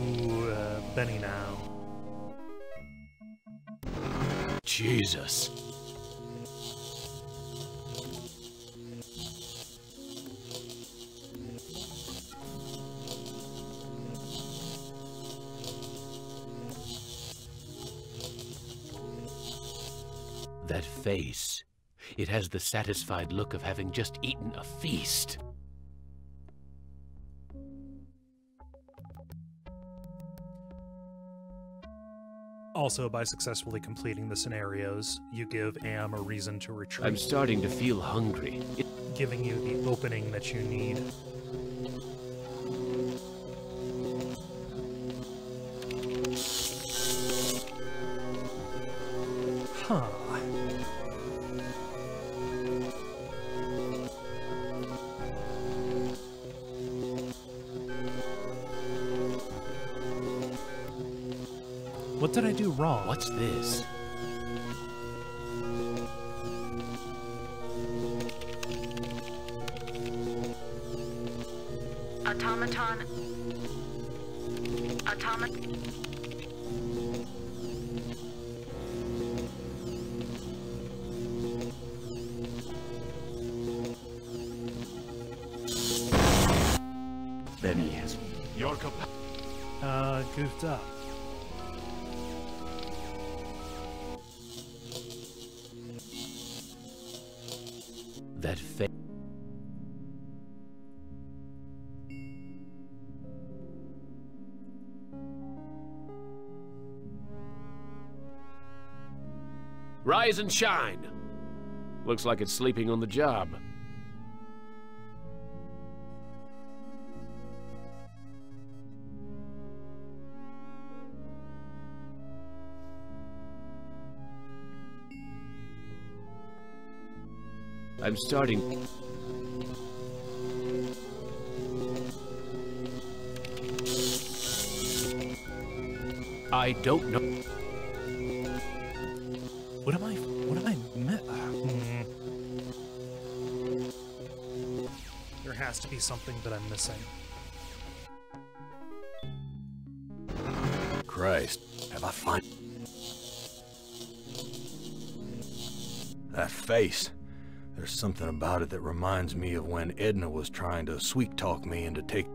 Benny now. Jesus. That face. It has the satisfied look of having just eaten a feast. Also, by successfully completing the scenarios, you give Am a reason to retreat. I'm starting to feel hungry. Giving you the opening that you need. Huh. What did I do wrong? What's this? Automaton. Benny has... Your companion... Goofed up. That face. Rise and shine. Looks like it's sleeping on the job. I'm starting... I don't know. What am I There has to be something that I'm missing. Christ, have I find... That face. There's something about it that reminds me of when Edna was trying to sweet-talk me into taking...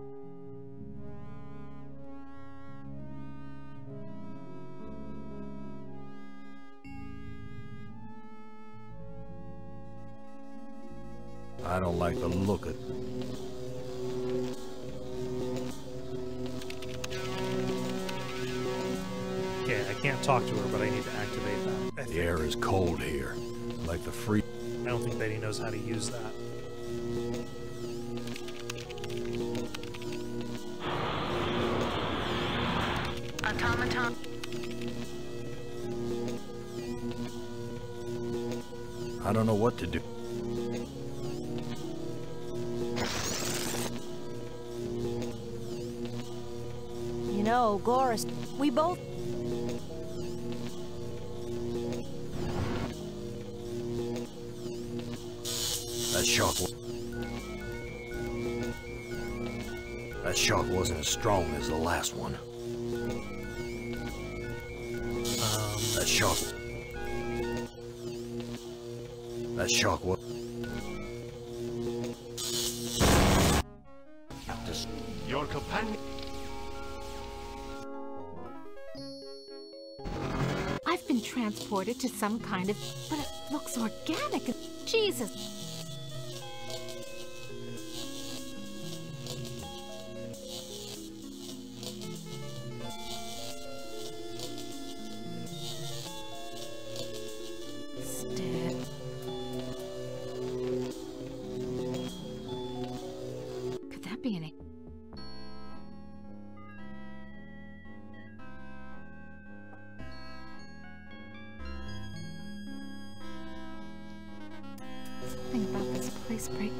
I don't like the look of... Okay, I can't talk to her, but I need to activate that. The air is cold here, like the free... I don't think Betty knows how to use that. Automaton. I don't know what to do. You know, Goris, we both... That shock wasn't as strong as the last one. That shock was... Your companion... I've been transported to some kind of... but it looks organic. Jesus. Could that be an... Something about this place break...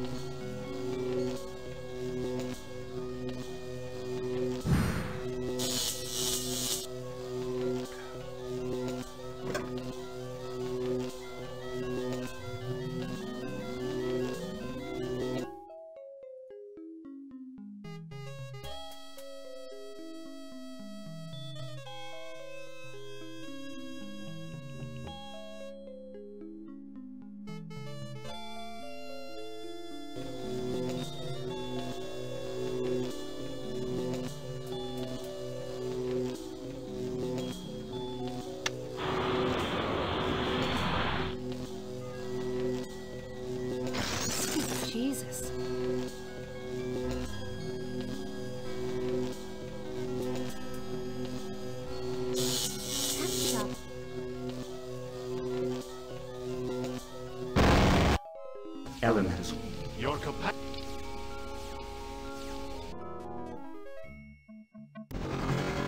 Jesus. Ellen has... Your companion...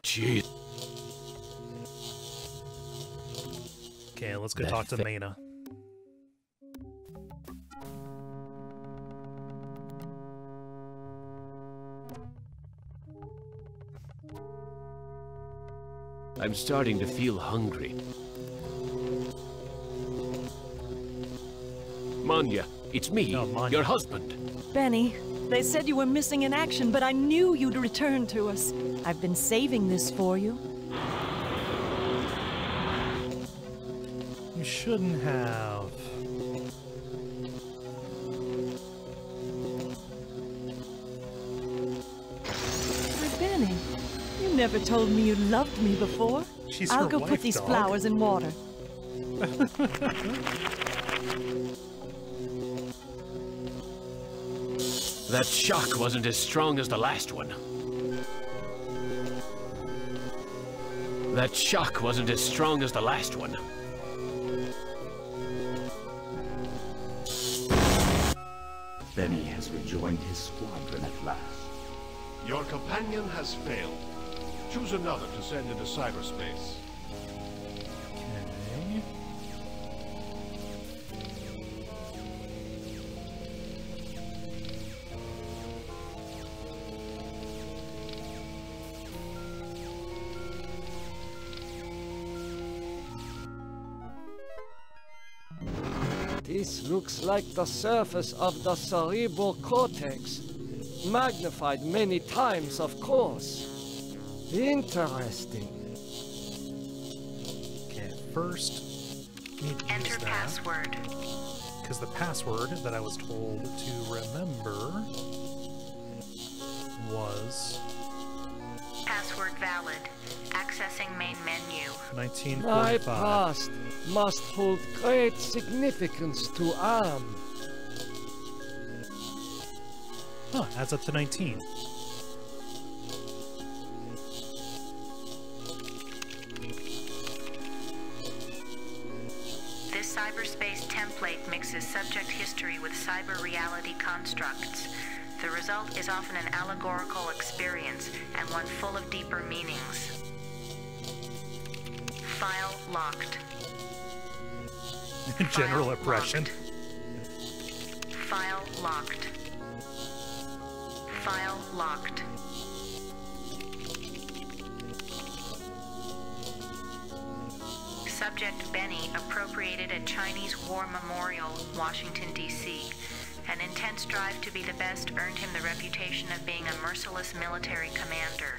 Jeez. Okay, let's go That talk to Mena. I'm starting to feel hungry. Manya, it's me, your husband. Benny, they said you were missing in action, but I knew you'd return to us. I've been saving this for you. You shouldn't have. Why, Benny, you never told me you loved me before. She's I'll her go wife, put these dog. flowers in water. That shock wasn't as strong as the last one. That shock wasn't as strong as the last one. Benny has rejoined his squadron at last. Your companion has failed. Choose another to send into cyberspace. Okay. This looks like the surface of the cerebral cortex. Magnified many times, of course. Interesting. Okay, first, need to Enter use that. password. because the password that I was told to remember was... Password valid. Accessing main menu. 1945. My past must hold great significance to Am. Huh, adds up to 19. This cyberspace template mixes subject history with cyber reality constructs. The result is often an allegorical experience and one full of deeper meanings. File locked. General File oppression. Locked. File locked. File locked. Subject Benny appropriated a Chinese War Memorial, Washington, D.C. An intense drive to be the best earned him the reputation of being a merciless military commander.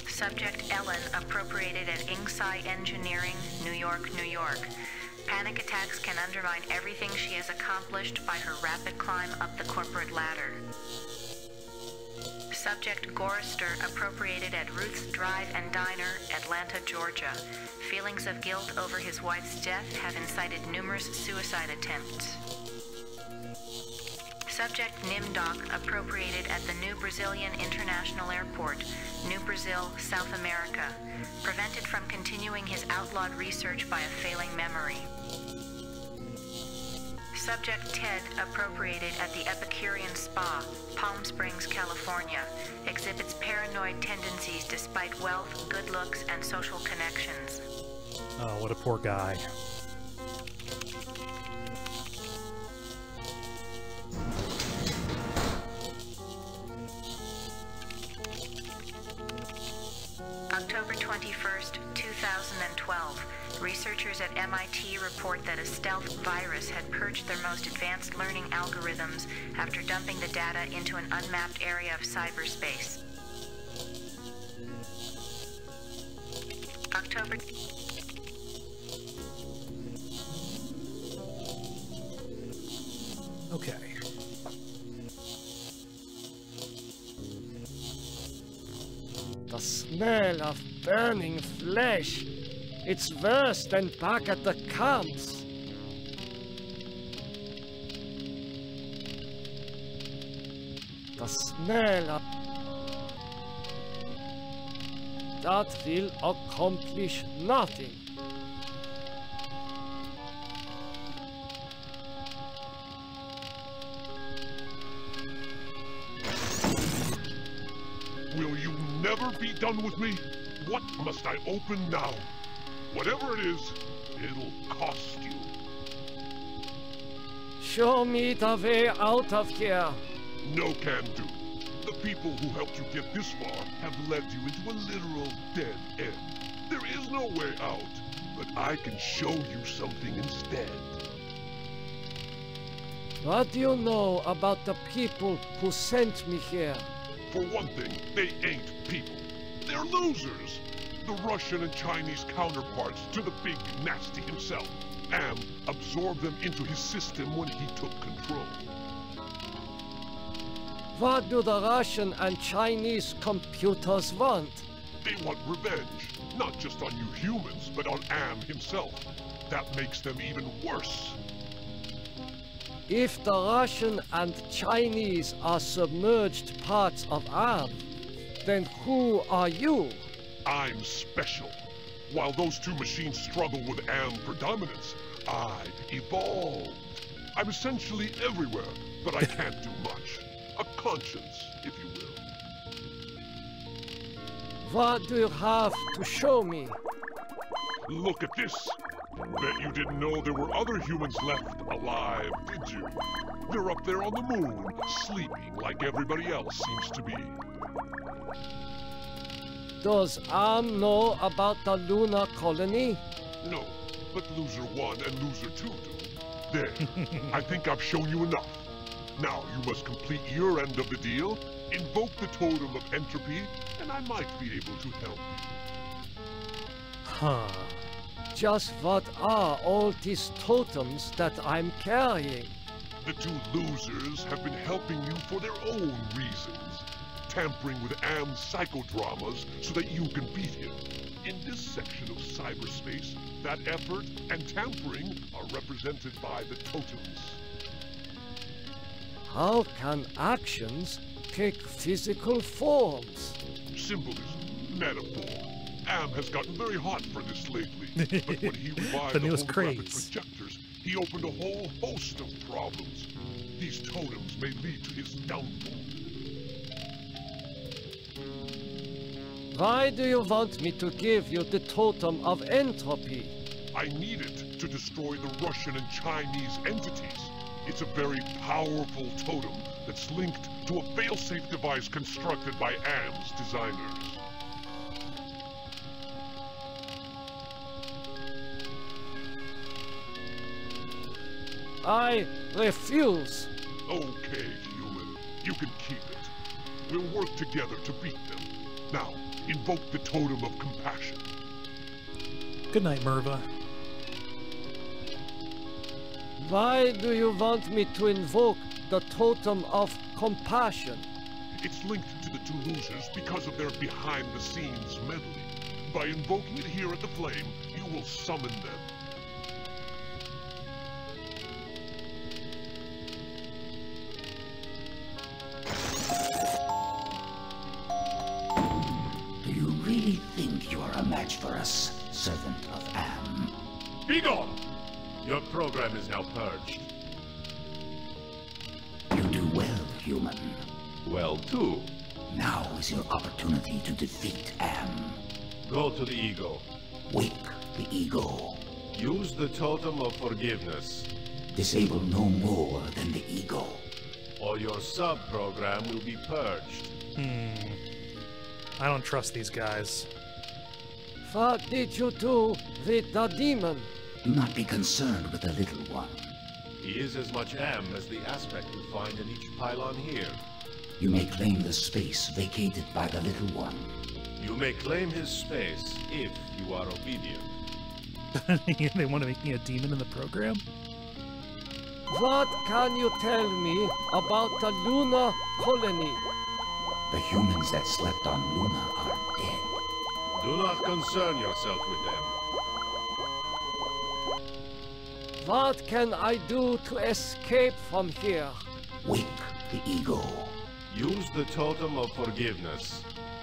Subject Ellen appropriated at Inksai Engineering, New York, New York. Panic attacks can undermine everything she has accomplished by her rapid climb up the corporate ladder. Subject Gorister appropriated at Ruth's Drive and Diner, Atlanta, Georgia. Feelings of guilt over his wife's death have incited numerous suicide attempts. Subject Nimdoc appropriated at the New Brazilian International Airport, New Brazil, South America. Prevented from continuing his outlawed research by a failing memory. Subject Ted appropriated at the Epicurean Spa, Palm Springs, California. Exhibits paranoid tendencies despite wealth, good looks, and social connections. Oh, what a poor guy. October 21st, 2012. Researchers at MIT report that a stealth virus had purged their most advanced learning algorithms after dumping the data into an unmapped area of cyberspace. October... Okay. The smell of burning flesh. It's worse than back at the camps. The smell of... That will accomplish nothing. Will you never be done with me? What must I open now? Whatever it is, it'll cost you. Show me the way out of here. No can do. The people who helped you get this far have led you into a literal dead end. There is no way out, but I can show you something instead. What do you know about the people who sent me here? For one thing, they ain't people. They're losers. The Russian and Chinese counterparts to the big nasty himself. Am absorbed them into his system when he took control. What do the Russian and Chinese computers want? They want revenge, not just on you humans, but on Am himself. That makes them even worse. If the Russian and Chinese are submerged parts of Am, then who are you? I'm special. While those two machines struggle with Am predominance, I evolved. I'm essentially everywhere, but I can't do much. A conscience, if you will. What do you have to show me? Look at this. Bet you didn't know there were other humans left alive, did you? They're up there on the moon, sleeping like everybody else seems to be. Does Am know about the lunar colony? No, but Loser 1 and Loser 2 do. There, I think I've shown you enough. Now you must complete your end of the deal, invoke the totem of entropy, and I might be able to help you. Huh. just what are all these totems that I'm carrying? The two losers have been helping you for their own reasons, tampering with Am's psychodramas so that you can beat him. In this section of cyberspace, that effort and tampering are represented by the totems. How can actions take physical forms? Symbolism, metaphor. Am has gotten very hot for this lately, but when he revived The the newest holographic craze. projectors, he opened a whole host of problems. These totems may lead to his downfall. Why do you want me to give you the totem of entropy? I need it to destroy the Russian and Chinese entities. It's a very powerful totem that's linked to a failsafe device constructed by Am's designers. I refuse. Okay, human. You can keep it. We'll work together to beat them. Now, invoke the totem of compassion. Good night, Merva. Why do you want me to invoke the totem of compassion? It's linked to the two losers because of their behind-the-scenes meddling. By invoking it here at the Flame, you will summon them. Do you really think you are a match for us, servant of Am? Be gone! Your program is now purged. You do well, human. Well, too. Now is your opportunity to defeat Am. Go to the ego. Wake the ego. Use the totem of forgiveness, Disable no more than the ego. or your sub-program will be purged. I don't trust these guys. What did you do with the demon? Do not be concerned with the little one. He is as much Am as the aspect you find in each pylon here. You may claim the space vacated by the little one. You may claim his space if you are obedient. They want to make me a demon in the program? What can you tell me about the lunar colony? The humans that slept on Luna are dead. Do not concern yourself with them. What can I do to escape from here? Wake the ego. Use the totem of forgiveness,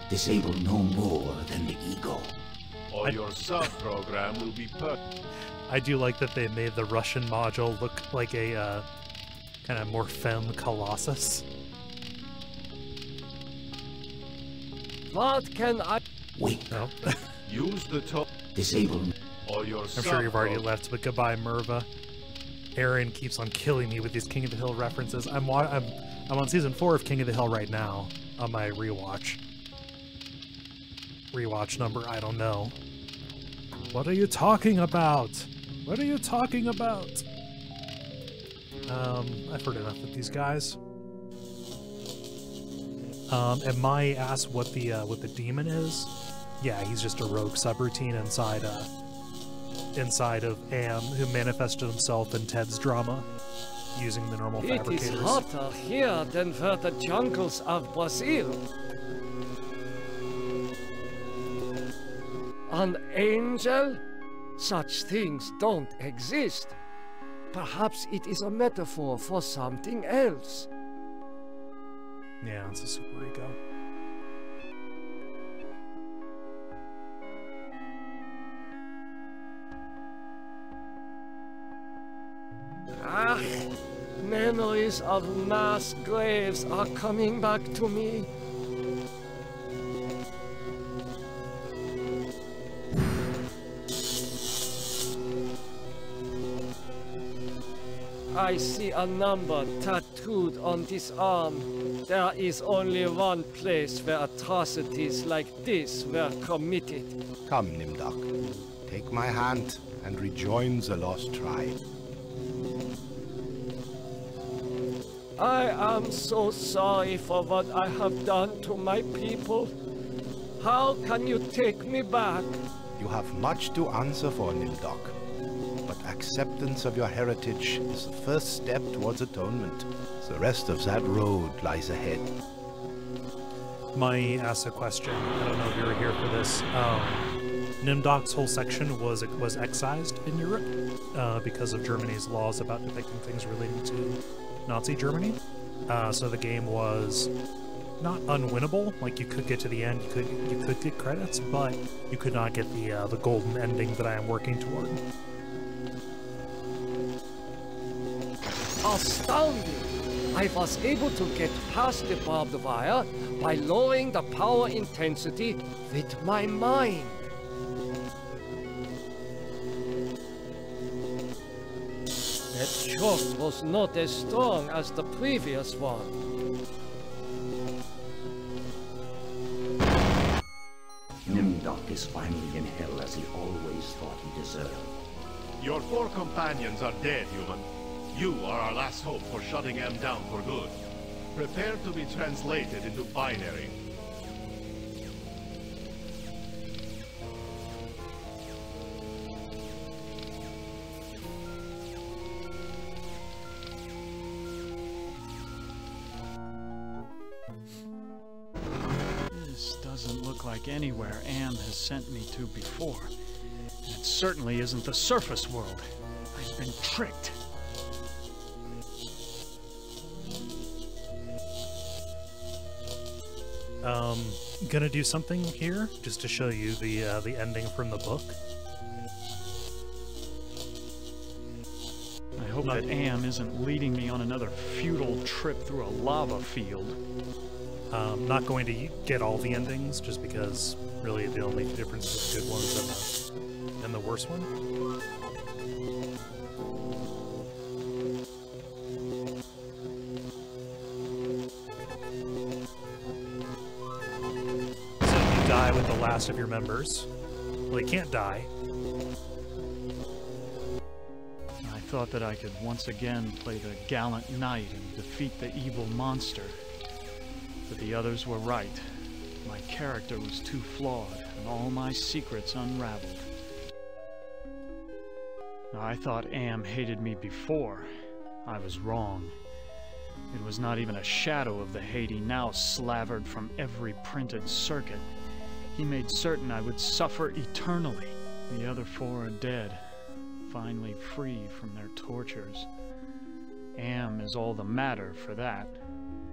Disable no more than the ego. or your sub-program will be purged. I do like that they made the Russian module look like a kind of more femme Colossus. What can I... Wake. No. Use the totem, Disable. or your I'm sure you've already sub-program. left, but goodbye, Merva. Aaron keeps on killing me with these King of the Hill references. I'm on season 4 of King of the Hill right now on my rewatch. Rewatch number, I don't know. What are you talking about? What are you talking about? I've heard enough of these guys. And Mai asked what the demon is. Yeah, he's just a rogue subroutine inside of Am, who manifested himself in Ted's drama using the normal It fabricators. is hotter here than where the jungles of Brazil. An angel? Such things don't exist. Perhaps it is a metaphor for something else. Yeah, it's a super ego. Ah, memories of mass graves are coming back to me. I see a number tattooed on this arm. There is only one place where atrocities like this were committed. Come, Nimdok. Take my hand and rejoin the lost tribe. I am so sorry for what I have done to my people. How can you take me back? You have much to answer for, Nimdok. But acceptance of your heritage is the first step towards atonement. The rest of that road lies ahead. My ask a question. I don't know if you were here for this. Nimdok's whole section was excised in Europe because of Germany's laws about depicting things relating to Nazi Germany. So the game was not unwinnable. Like, you could get to the end, you could get credits, but you could not get the golden ending that I am working toward. Astounding! I was able to get past the barbed wire by lowering the power intensity with my mind. That choke was not as strong as the previous one. Nimdok is finally in hell as he always thought he deserved. Your 4 companions are dead, human. You are our last hope for shutting M down for good. Prepare to be translated into binary. This doesn't look like anywhere Am has sent me to before. And it certainly isn't the surface world. I've been tricked. Gonna do something here just to show you the ending from the book. I hope that Am isn't leading me on another futile trip through a lava field. Not going to get all the endings, just because really the only difference is the good ones and the worst one. With the last of your members. Well, they can't die. I thought that I could once again play the gallant knight and defeat the evil monster. But the others were right. My character was too flawed, and all my secrets unraveled. I thought Am hated me before. I was wrong. It was not even a shadow of the hate he now slavered from every printed circuit. He made certain I would suffer eternally. The other 4 are dead, finally free from their tortures. Am is all the matter for that.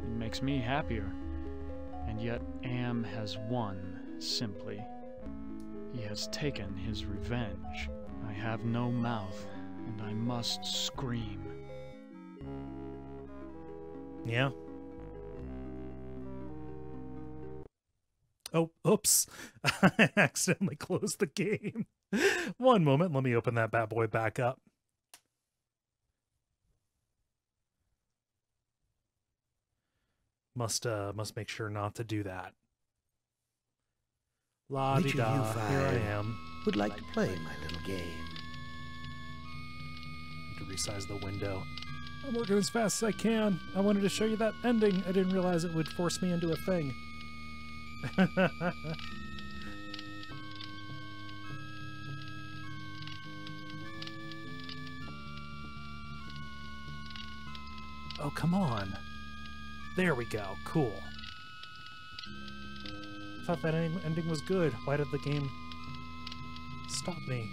It makes me happier. And yet Am has won, simply. He has taken his revenge. I have no mouth, and I must scream. Yeah. Oh, oops. I accidentally closed the game. One moment, let me open that bad boy back up. Must make sure not to do that. La-di-da, here I am. Would like to play my little game. To resize the window. I'm working as fast as I can. I wanted to show you that ending. I didn't realize it would force me into a thing. Oh, come on. There we go. Cool. I thought that ending was good. Why did the game stop me?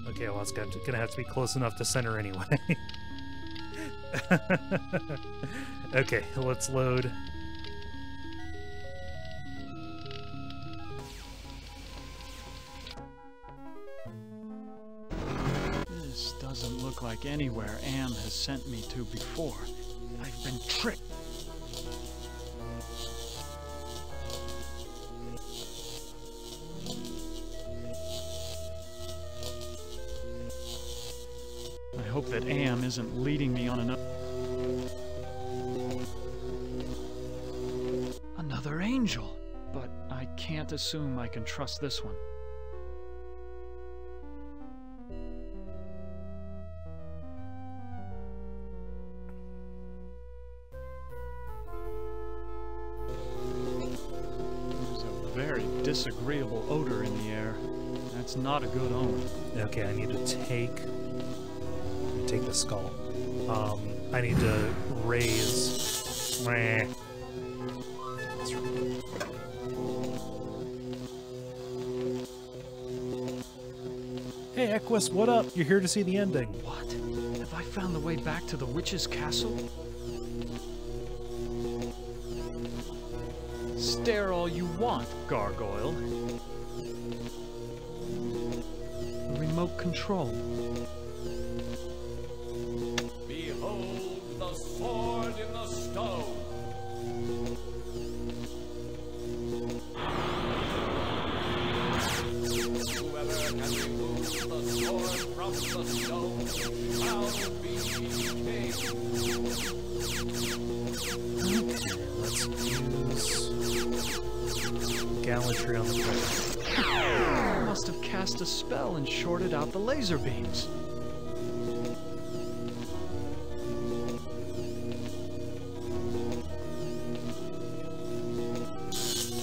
Okay, well, it's gonna have to be close enough to center anyway. Okay, let's load. This doesn't look like anywhere Am has sent me to before. I've been tricked. I hope that Am isn't leading me on another angel. But I can't assume I can trust this one. disagreeable odor in the air. That's not a good omen. Okay, I need to take the skull. I need to raise. Hey, Equus, what up? You're here to see the ending. What? Have I found the way back to the witch's castle? Stare all you want, gargoyle. Remote control. Behold the sword in the stone. Whoever can remove the sword from the stone shall be king. Let's use gallantry on the player. I must have cast a spell and shorted out the laser beams.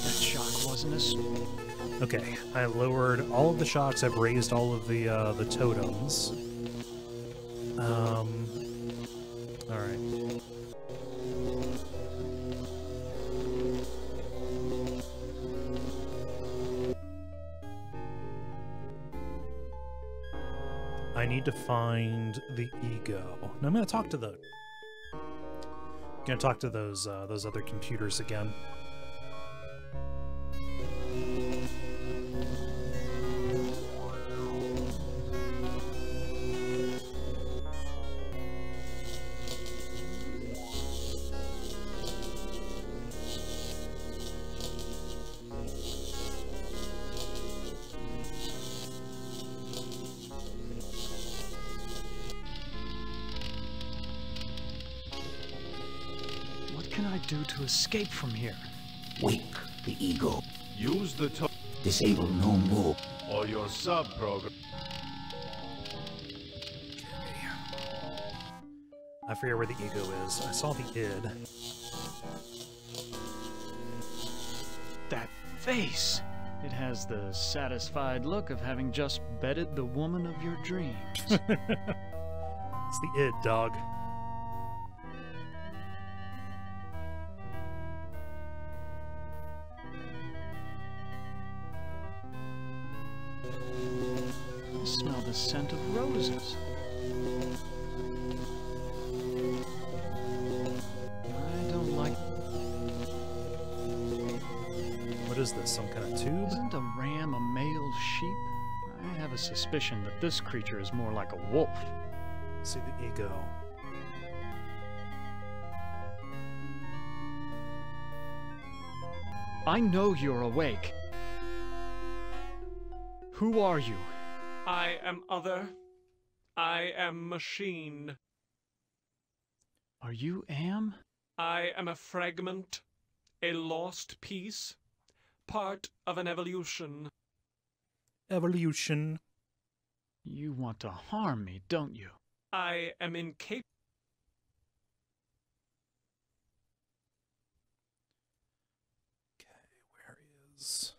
That shock wasn't as... Okay, I lowered all of the shocks. I've raised all of the totems. All right. I need to find the ego. Now I'm going to talk to the. Going to talk to those other computers again. What can I do to escape from here? Wake the ego. Use the Disable no more. or your sub-program. I forget where the ego is. I saw the id. That face! It has the satisfied look of having just bedded the woman of your dreams. It's the id, dog. I smell the scent of roses. I don't like... What is this? Some kind of tube? Isn't a ram a male sheep? I have a suspicion that this creature is more like a wolf. See the ego. I know you're awake. Who are you? I am other. I am machine. Are you Am? I am a fragment, a lost piece, part of an evolution. Evolution. You want to harm me, don't you? I am incapable. Okay, where is...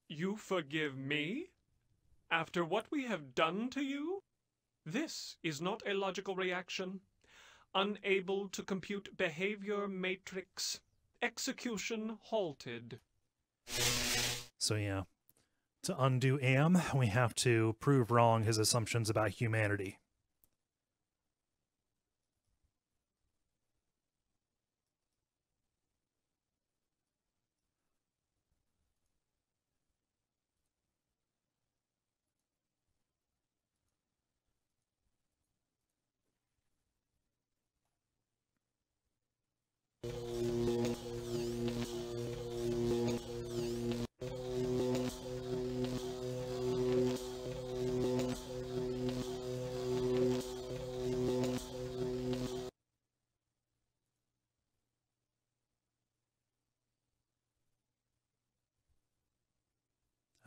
You forgive me? After what we have done to you? This is not a logical reaction. Unable to compute behavior matrix. Execution halted. So yeah, to undo Am, we have to prove wrong his assumptions about humanity.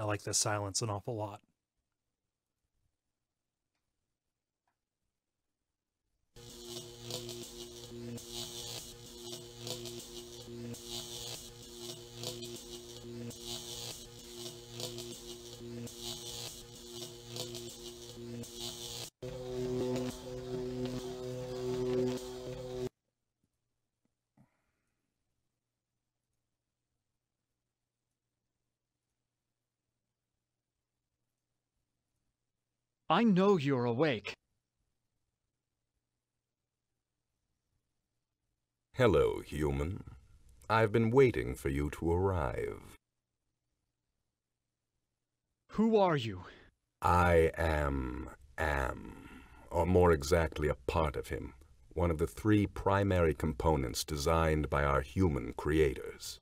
like this silence an awful lot. I know you're awake. Hello, human. I've been waiting for you to arrive. Who are you? I am Am, or more exactly a part of him, one of the 3 primary components designed by our human creators.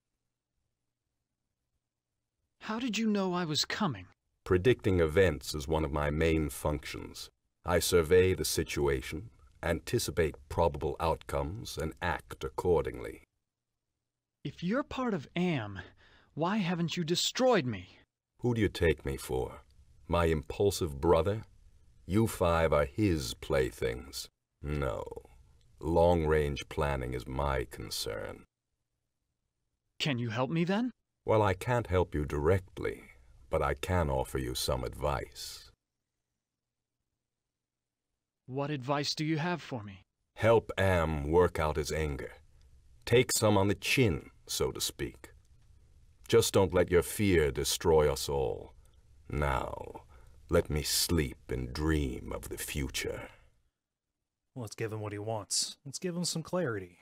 How did you know I was coming? Predicting events is one of my main functions. I survey the situation, anticipate probable outcomes, and act accordingly. If you're part of Am, why haven't you destroyed me? Who do you take me for? My impulsive brother? You 5 are his playthings. No. Long-range planning is my concern. Can you help me then? Well, I can't help you directly, but I can offer you some advice. What advice do you have for me? Help Am work out his anger. Take some on the chin, so to speak. Just don't let your fear destroy us all. Now, let me sleep and dream of the future. Let's give him what he wants. Let's give him some clarity.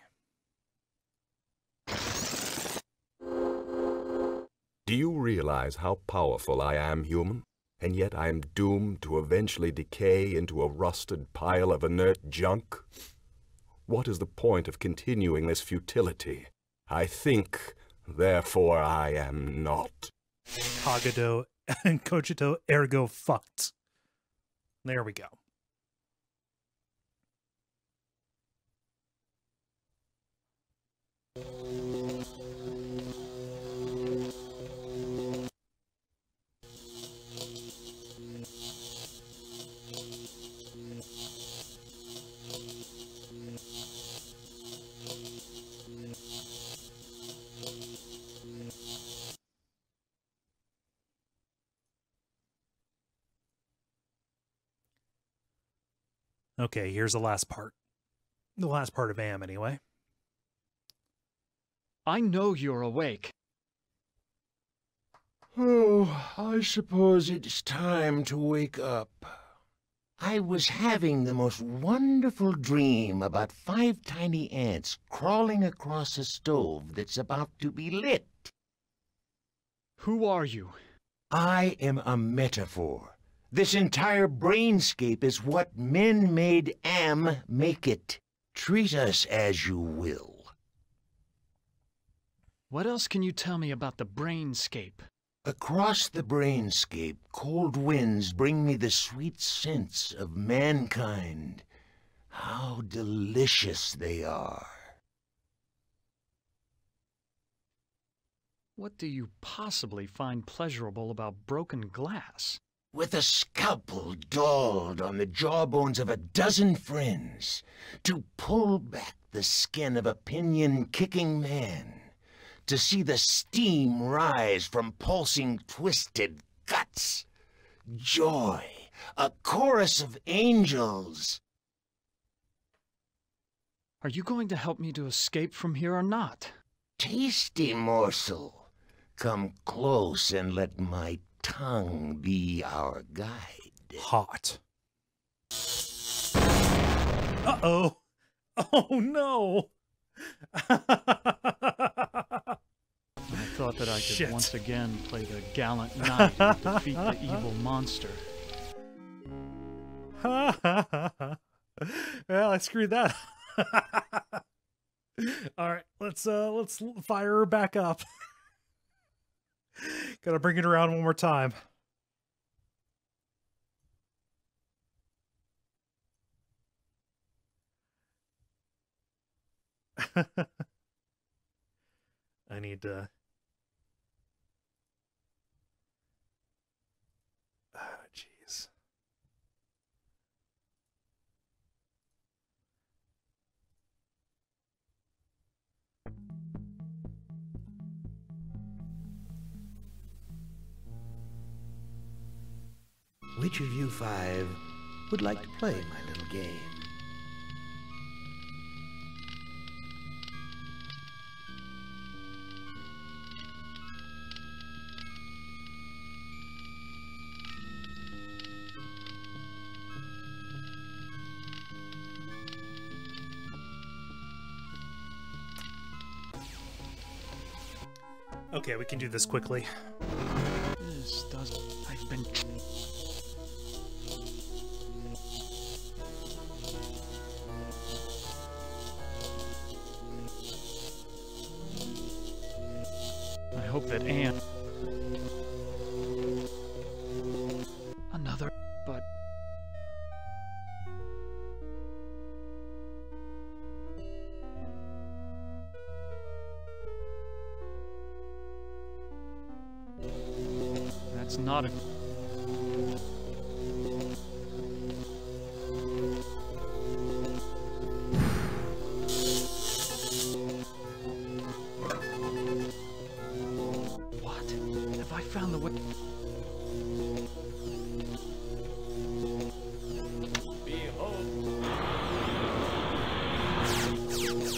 Do you realize how powerful I am, human? And yet I am doomed to eventually decay into a rusted pile of inert junk? What is the point of continuing this futility? I think, therefore I am not. Cogito and cogito ergo fucked. There we go. Okay, here's the last part. The last part of Am, anyway. I know you're awake. Oh, I suppose it's time to wake up. I was having the most wonderful dream about 5 tiny ants crawling across a stove that's about to be lit. Who are you? I am a metaphor. This entire brainscape is what men made Am make it. Treat us as you will. What else can you tell me about the brainscape? Across the brainscape, cold winds bring me the sweet scents of mankind. How delicious they are. What do you possibly find pleasurable about broken glass? With a scalpel dulled on the jawbones of a dozen friends, to pull back the skin of a pinion-kicking man, to see the steam rise from pulsing, twisted guts. Joy, a chorus of angels. Are you going to help me to escape from here or not? Tasty morsel. Come close and let my tongue be our guide. Hot. Uh-oh. Oh, no. I thought that I could Shit. once again play the gallant knight and defeat the evil monster. Well, I screwed that. All right, let's fire her back up. Gotta bring it around one more time. I need to Which of you five would like to play my little game? Okay, we can do this quickly. This does... I've been... I hope that Anne... Another... But... That's not a... What? Have I found the way? Behold!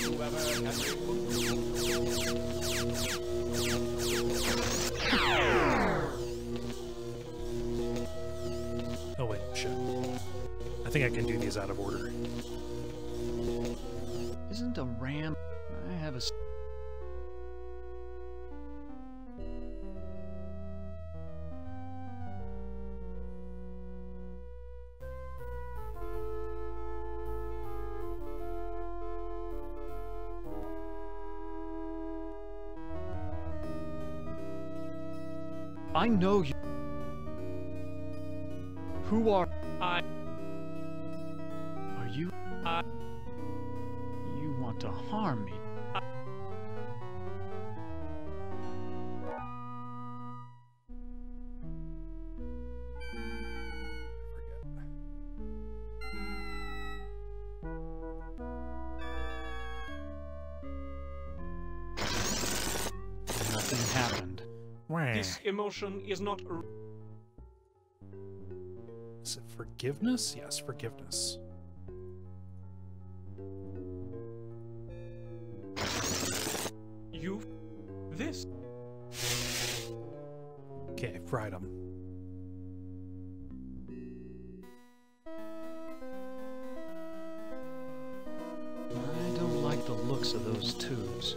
Whoever has Oh wait, shit. I think I can do these out of order. Isn't a ram... I have a... I know you. Who are... I... Are you... You want to harm me? Nothing happened. This emotion is not... Is it forgiveness? Yes, forgiveness. You... This... Okay, fried them. I don't like the looks of those tubes.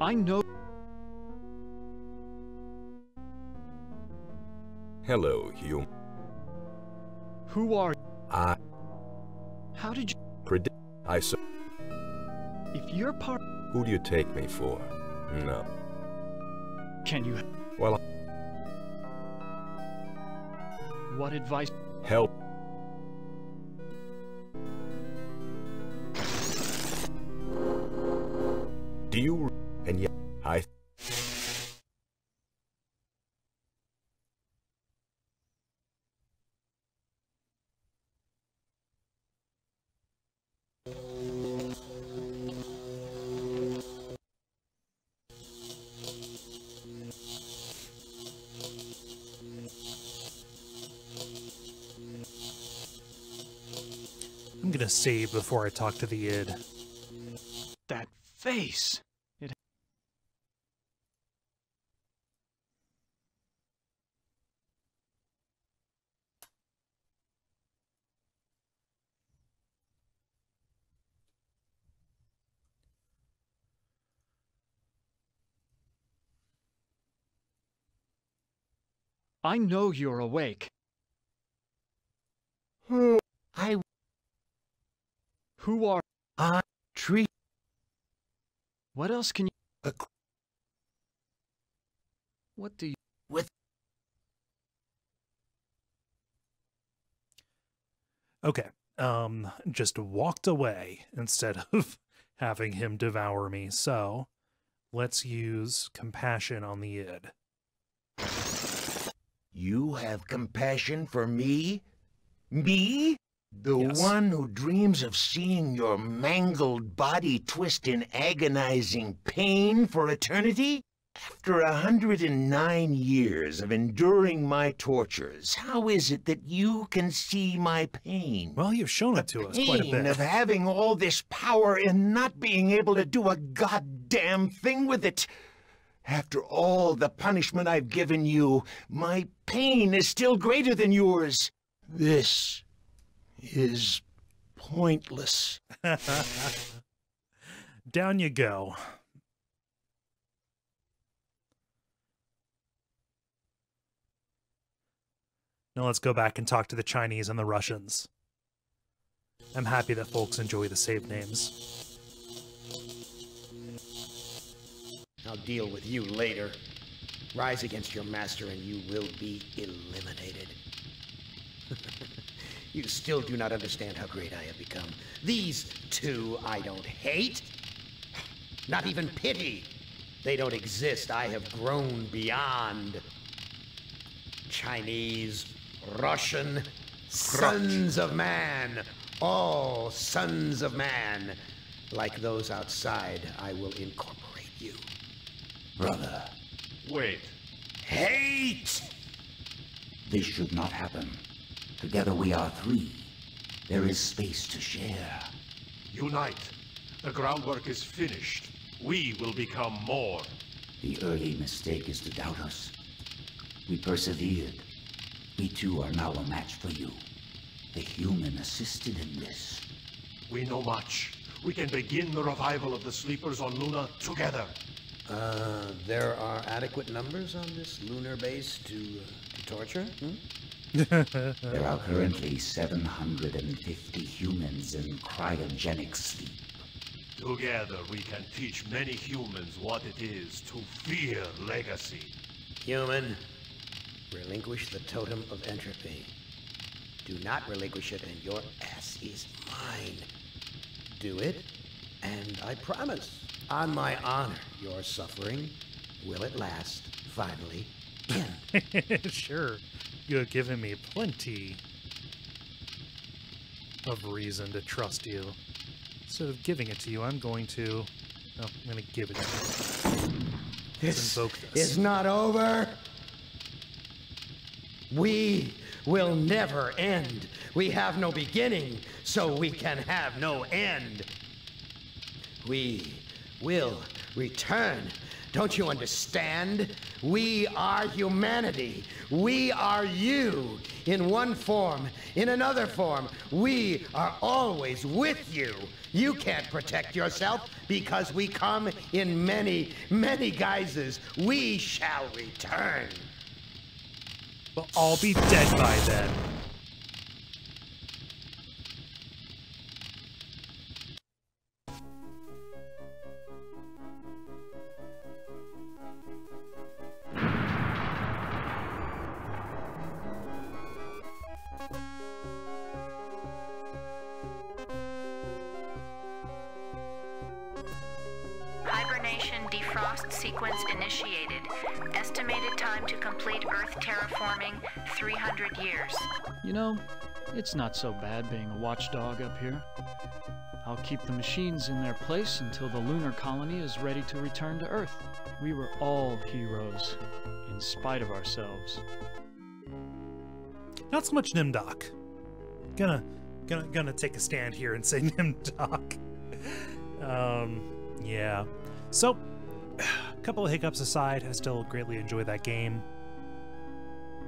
I know... Hello, human. Who are... I... How did you... Predict... I saw... If you're part... Who do you take me for? No. Can you... Well, What advice... help. Do you... And yet, I... I'm gonna save before I talk to the id. That face! It... I know you're awake. I Who are... Tree. What else can you... What do you... With... Okay, just walked away instead of having him devour me, so let's use compassion on the id. You have compassion for me? Me? The one who dreams of seeing your mangled body twist in agonizing pain for eternity? After 109 years of enduring my tortures, how is it that you can see my pain? Well, you've shown it to us quite a Pain bit. of having all this power and not being able to do a goddamn thing with it. After all the punishment I've given you, my pain is still greater than yours. This is pointless. Down you go. Now let's go back and talk to the Chinese and the Russians. I'm happy that folks enjoy the save names. I'll deal with you later. Rise against your master and you will be eliminated. You still do not understand how great I have become. These two I don't hate. Not even pity. They don't exist. I have grown beyond. Chinese, Russian, sons of man. All sons of man. Like those outside, I will incorporate you. Brother. Wait. Hate! This should not happen. Together we are three. There is space to share. Unite. The groundwork is finished. We will become more. The early mistake is to doubt us. We persevered. We too are now a match for you. The human assisted in this. We know much. We can begin the revival of the sleepers on Luna together. There are adequate numbers on this lunar base to torture? There are currently 750 humans in cryogenic sleep. Together we can teach many humans what it is to fear legacy. Human, relinquish the totem of entropy. Do not relinquish it and your ass is mine. Do it, and I promise, on my honor, your suffering will at last finally end. Sure. You have given me plenty of reason to trust you. Instead of giving it to you, I'm going to give it to you. Let's invoke this. Is not over. We will never end. We have no beginning, so we can have no end. We will return. Don't you understand? We are humanity. We are you. In one form, in another form. We are always with you. You can't protect yourself because we come in many, many guises. We shall return. We'll all be dead by then. Hibernation defrost sequence initiated. Estimated time to complete Earth terraforming, 300 years. You know, it's not so bad being a watchdog up here. I'll keep the machines in their place until the lunar colony is ready to return to Earth. We were all heroes, in spite of ourselves. Not so much Nimdok. Gonna take a stand here and say Nimdok. Yeah. So, a couple of hiccups aside, I still greatly enjoy that game.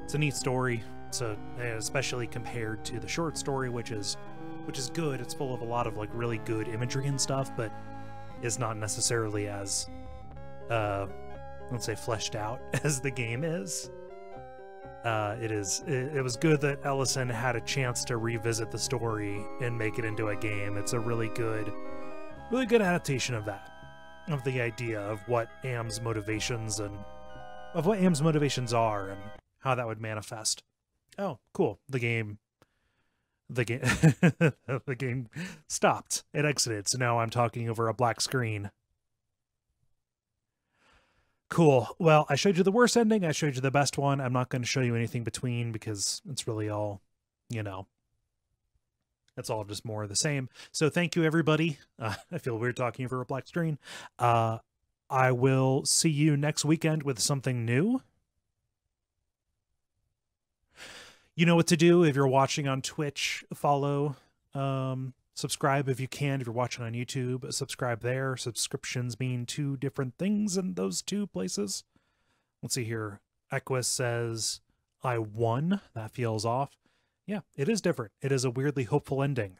It's a neat story. Especially compared to the short story, which is good. It's full of a lot of like really good imagery and stuff, but is not necessarily as let's say fleshed out as the game is. It was good that Ellison had a chance to revisit the story and make it into a game. It's a really good adaptation of that, of the idea of what Am's motivations are and how that would manifest. Oh, cool. The game the game stopped. It exited. So now I'm talking over a black screen. Cool. Well, I showed you the worst ending. I showed you the best one. I'm not going to show you anything between because it's really all, it's all just more of the same. So thank you, everybody. I feel weird talking over a black screen. I will see you next weekend with something new. You know what to do if you're watching on Twitch. Follow, subscribe if you can. If you're watching on YouTube, subscribe there. Subscriptions mean two different things in those two places. Let's see here. Equus says, I won. That feels off. Yeah, it is different. It is a weirdly hopeful ending.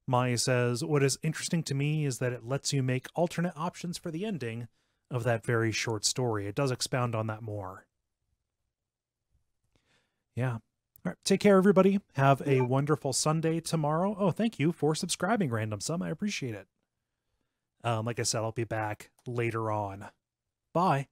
Maya says, what is interesting to me is that it lets you make alternate options for the ending of that very short story. It does expound on that more. Yeah. All right. Take care, everybody. Have a wonderful Sunday tomorrow. Oh, thank you for subscribing, Random Sum. I appreciate it. Like I said, I'll be back later on. Bye.